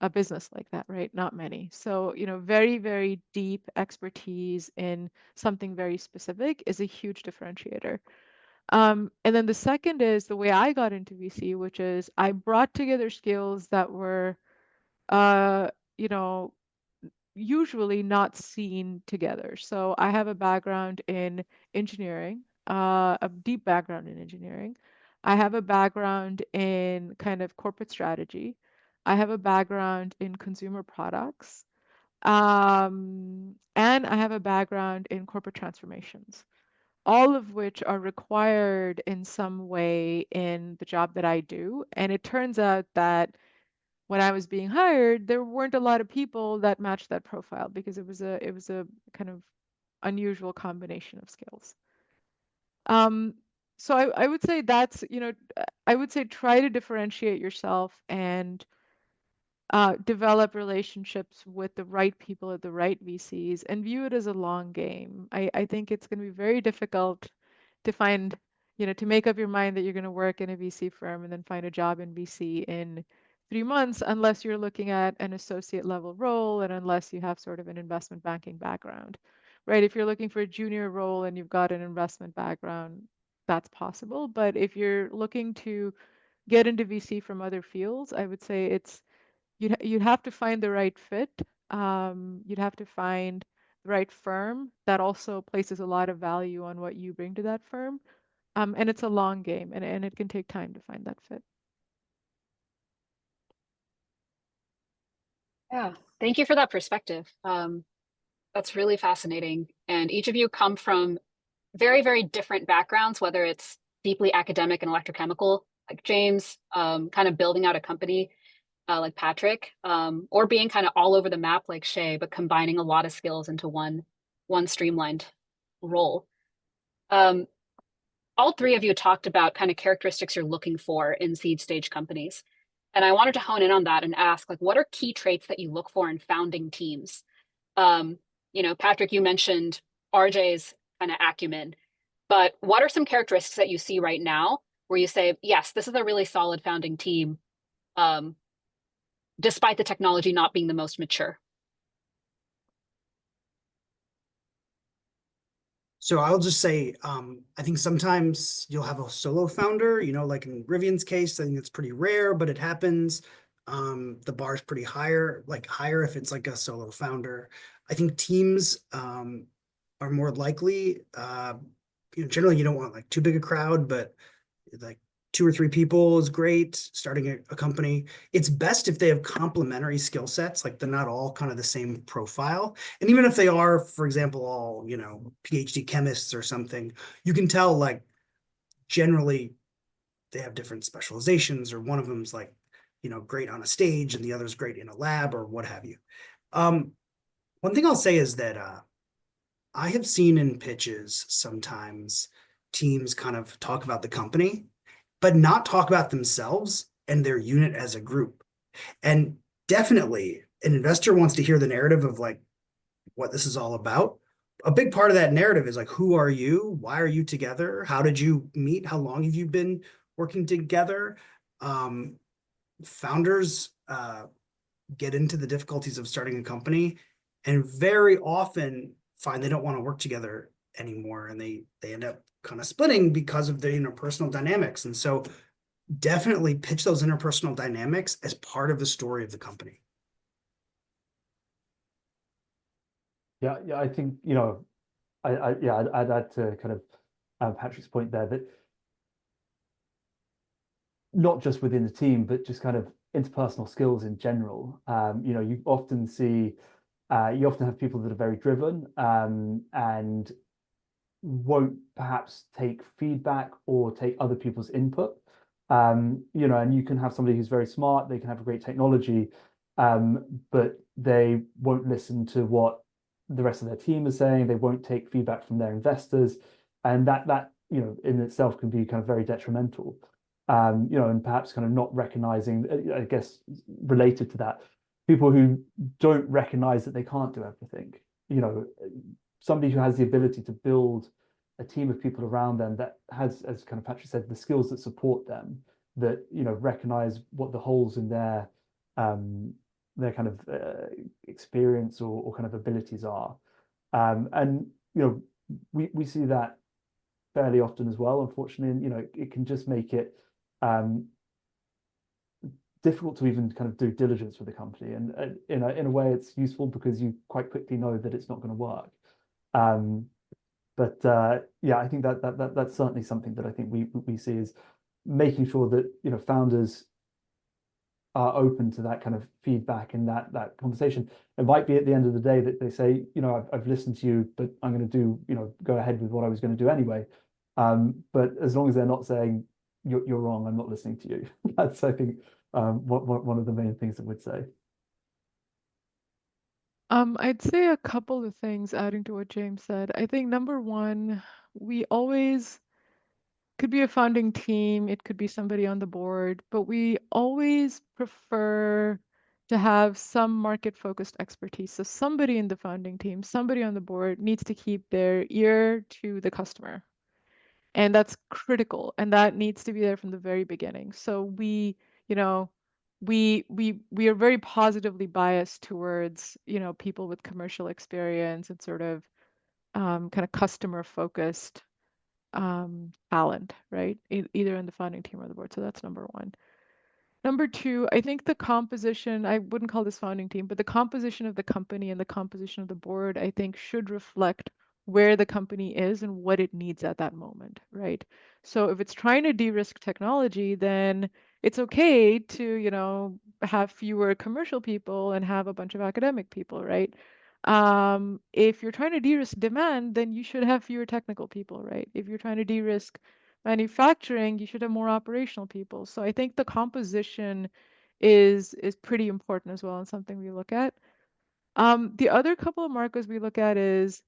a business like that, right? Not many. So, very, very deep expertise in something very specific is a huge differentiator. And then the second is the way I got into VC, which is I brought together skills that were, uh, you know, usually not seen together. So I have a background in engineering, a deep background in engineering. I have a background in kind of corporate strategy. I have a background in consumer products. And I have a background in corporate transformations, all of which are required in some way in the job that I do. And it turns out that when I was being hired, there weren't a lot of people that matched that profile because it was a kind of unusual combination of skills. So I would say that's, I would say try to differentiate yourself and develop relationships with the right people at the right VCs and view it as a long game. I think it's going to be very difficult to find, to make up your mind that you're going to work in a VC firm and then find a job in VC in 3 months, unless you're looking at an associate level role and unless you have sort of an investment banking background, right? If you're looking for a junior role and you've got an investment background, that's possible. But if you're looking to get into VC from other fields, I would say you'd have to find the right fit. You'd have to find the right firm that also places a lot of value on what you bring to that firm. And it's a long game, and it can take time to find that fit. Yeah, thank you for that perspective. That's really fascinating. And each of you come from very, very different backgrounds, whether it's deeply academic and electrochemical, like James, kind of building out a company, like Patrick, or being kind of all over the map like Shay, but combining a lot of skills into one streamlined role. All three of you talked about kind of characteristics you're looking for in seed stage companies. And I wanted to hone in on that and ask, like, what are key traits that you look for in founding teams? Patrick, you mentioned RJ's kind of acumen, but what are some characteristics that you see right now where you say, yes, this is a really solid founding team, despite the technology not being the most mature? So I'll just say, I think sometimes you'll have a solo founder, like in Rivian's case, I think it's pretty rare, but it happens. The bar is pretty higher if it's like a solo founder. I think teams are more likely, generally you don't want like too big a crowd, but like 2 or 3 people is great. Starting a company, it's best if they have complementary skill sets, like they're not all kind of the same profile. And even if they are, for example, all PhD chemists or something, you can tell like generally they have different specializations, or one of them's like great on a stage and the other's great in a lab or what have you. One thing I'll say is that I have seen in pitches sometimes teams kind of talk about the company but not talk about themselves and their unit as a group. And definitely an investor wants to hear the narrative of like what this is all about. A big part of that narrative is like, who are you? Why are you together? How did you meet? How long have you been working together? Founders get into the difficulties of starting a company and very often find they don't want to work together anymore, and they end up kind of splitting because of the interpersonal dynamics. And so definitely pitch those interpersonal dynamics as part of the story of the company. Yeah, I think, I'd add to kind of Patrick's point there that not just within the team, but just kind of interpersonal skills in general. You often have people that are very driven and won't perhaps take feedback or take other people's input. And you can have somebody who's very smart, they can have a great technology, but they won't listen to what the rest of their team is saying. They won't take feedback from their investors, and that in itself can be kind of very detrimental. And perhaps kind of not recognizing, I guess, related to that, people who don't recognize that they can't do everything. Somebody who has the ability to build a team of people around them that has, as kind of Patrick said, the skills that support them, that recognize what the holes in their kind of experience or kind of abilities are, and we see that fairly often as well, unfortunately. And it can just make it difficult to even kind of do diligence with the company, and in a way it's useful because you quite quickly know that it's not going to work. But yeah, I think that's certainly something that I think we see is making sure that founders are open to that kind of feedback and that conversation. It might be at the end of the day that they say, I've listened to you, but I'm going to do go ahead with what I was going to do anyway. But as long as they're not saying you're wrong, I'm not listening to you. That's, I think, one of the main things that we'd say. I'd say a couple of things adding to what James said. I think number one, we always could be a founding team, it could be somebody on the board, but we always prefer to have some market-focused expertise. So somebody in the founding team, somebody on the board needs to keep their ear to the customer. And that's critical, and that needs to be there from the very beginning. So we are very positively biased towards people with commercial experience and sort of kind of customer focused talent, right? Either in the founding team or the board. So that's number one. Number two, I think the composition, I wouldn't call this founding team, but the composition of the company and the composition of the board, I think should reflect where the company is and what it needs at that moment, right? So if it's trying to de-risk technology, then it's okay to, have fewer commercial people and have a bunch of academic people, right? If you're trying to de-risk demand, then you should have fewer technical people, right? If you're trying to de-risk manufacturing, you should have more operational people. So I think the composition is pretty important as well, and something we look at. The other couple of markers we look at is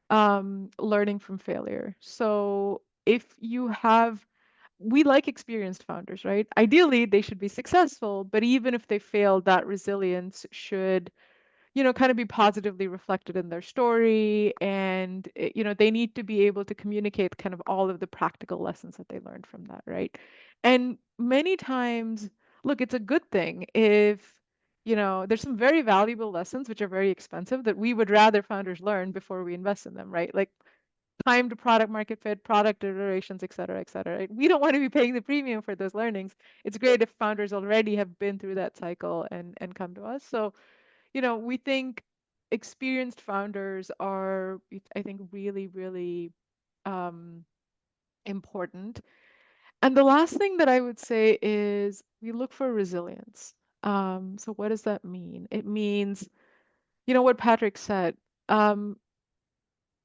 learning from failure. So if you have, we like experienced founders, right? Ideally, they should be successful, but even if they fail, that resilience should kind of be positively reflected in their story. And, they need to be able to communicate kind of all of the practical lessons that they learned from that, right? And many times, look, it's a good thing if, there's some very valuable lessons which are very expensive that we would rather founders learn before we invest in them, right? Like time to product market fit, product iterations, et cetera, et cetera. Right? We don't want to be paying the premium for those learnings. It's great if founders already have been through that cycle and come to us. So we think experienced founders are, I think, really, really important. And the last thing that I would say is we look for resilience. So what does that mean? It means, what Patrick said.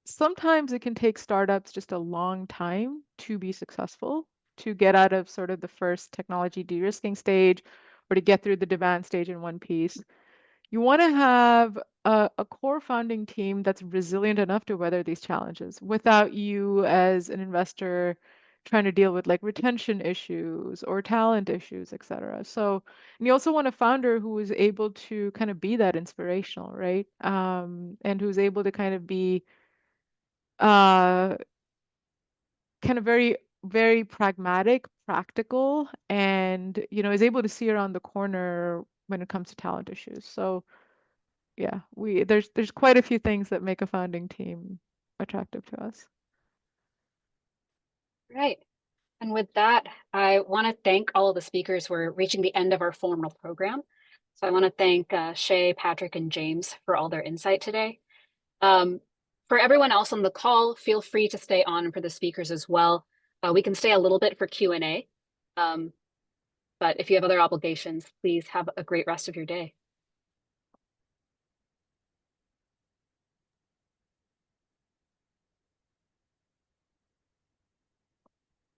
Sometimes it can take startups just a long time to be successful, to get out of sort of the first technology de-risking stage or to get through the demand stage in one piece. You want to have a core founding team that's resilient enough to weather these challenges without you as an investor trying to deal with like retention issues or talent issues, et cetera. So, and you also want a founder who is able to kind of be that inspirational, right? And who's able to kind of be kind of very, very pragmatic, practical, and is able to see around the corner when it comes to talent issues. So yeah, there's quite a few things that make a founding team attractive to us. Right. And with that, I want to thank all of the speakers. We're reaching the end of our formal program. So I want to thank Shay, Patrick, and James for all their insight today. For everyone else on the call, feel free to stay on for the speakers as well. We can stay a little bit for Q&A. But if you have other obligations, please have a great rest of your day.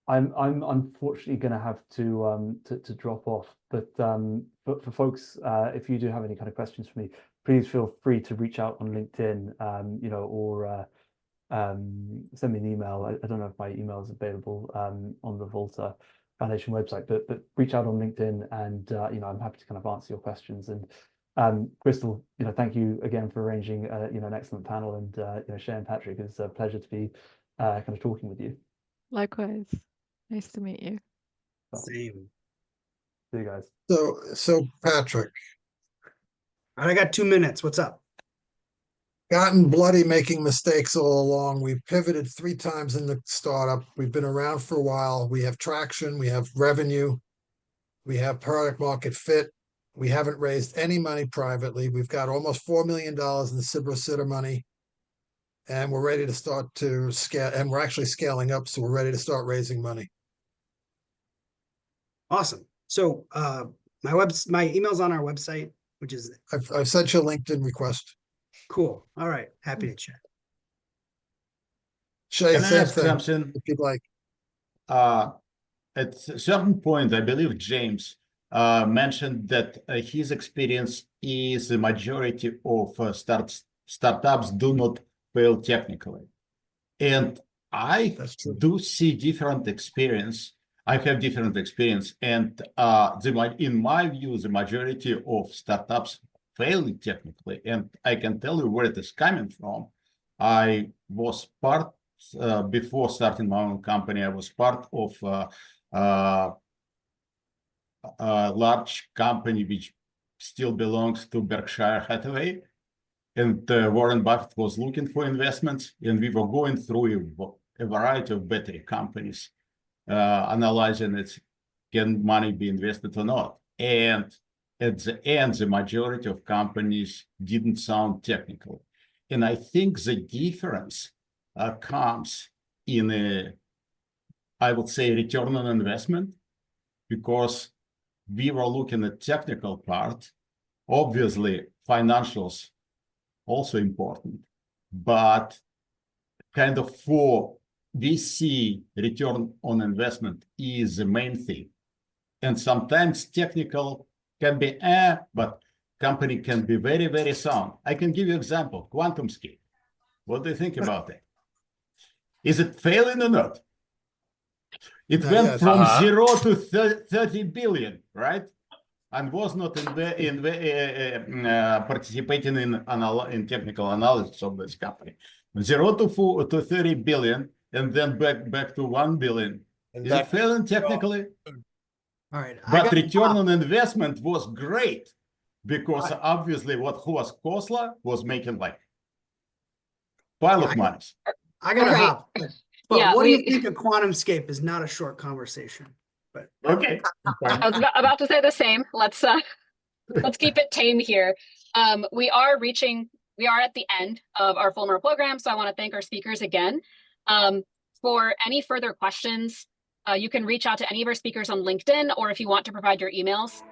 I'm unfortunately going to have to drop off, but for folks, if you do have any kind of questions for me, please feel free to reach out on LinkedIn, or send me an email. I don't know if my email is available on the Volta Foundation website, but reach out on LinkedIn, and I'm happy to kind of answer your questions. And Crystal, thank you again for arranging an excellent panel, and Shay and Patrick, it's a pleasure to be kind of talking with you. Likewise. Nice to meet you. Same. See you guys. So Patrick, All right, I got 2 minutes. What's up? gotten bloody making mistakes all along. We've pivoted 3 times in the startup. We've been around for a while. We have traction. We have revenue. We have product market fit. We haven't raised any money privately. We've got almost $4 million in Sitter money. And we're ready to start to scale. And we're actually scaling up. So we're ready to start raising money. Awesome. So my email's on our website, which is I've sent you a LinkedIn request. cool. All right. Happy to chat. Shay, Can I same ask thing, something? if you'd like. At a certain point, I believe James mentioned that his experience is the majority of startups do not fail technically. And I That's true. do see different experience. I have different experience. And in my view, the majority of startups fail technically. And I can tell you where it is coming from. I was part, before starting my own company, I was part of a large company which still belongs to Berkshire Hathaway. And Warren Buffett was looking for investments, and we were going through a variety of battery companies, analyzing it, can money be invested or not. And at the end, the majority of companies didn't sound technical. And I think the difference comes in I would say, return on investment, because we were looking at technical part. Obviously, financials also important, but kind of for VC, return on investment is the main thing. And sometimes technical can be but company can be very, very sound. I can give you example, quantum scale. What do you think about that? Is it failing or not? It went from 0 to 30 billion, right? And was not participating in technical analysis of this company. 0 to 30 billion, and then back to 1 billion. Is it failing technically? All right. But return on investment was great, because obviously what was Kosla was making like pile of money. I gotta hop. But Yeah, what do you think of QuantumScape is not a short conversation? But Okay. I was about to say the same. Let's keep it tame here. We are at the end of our Fulmer program, so I want to thank our speakers again. For any further questions, you can reach out to any of our speakers on LinkedIn, or if you want to provide your emails,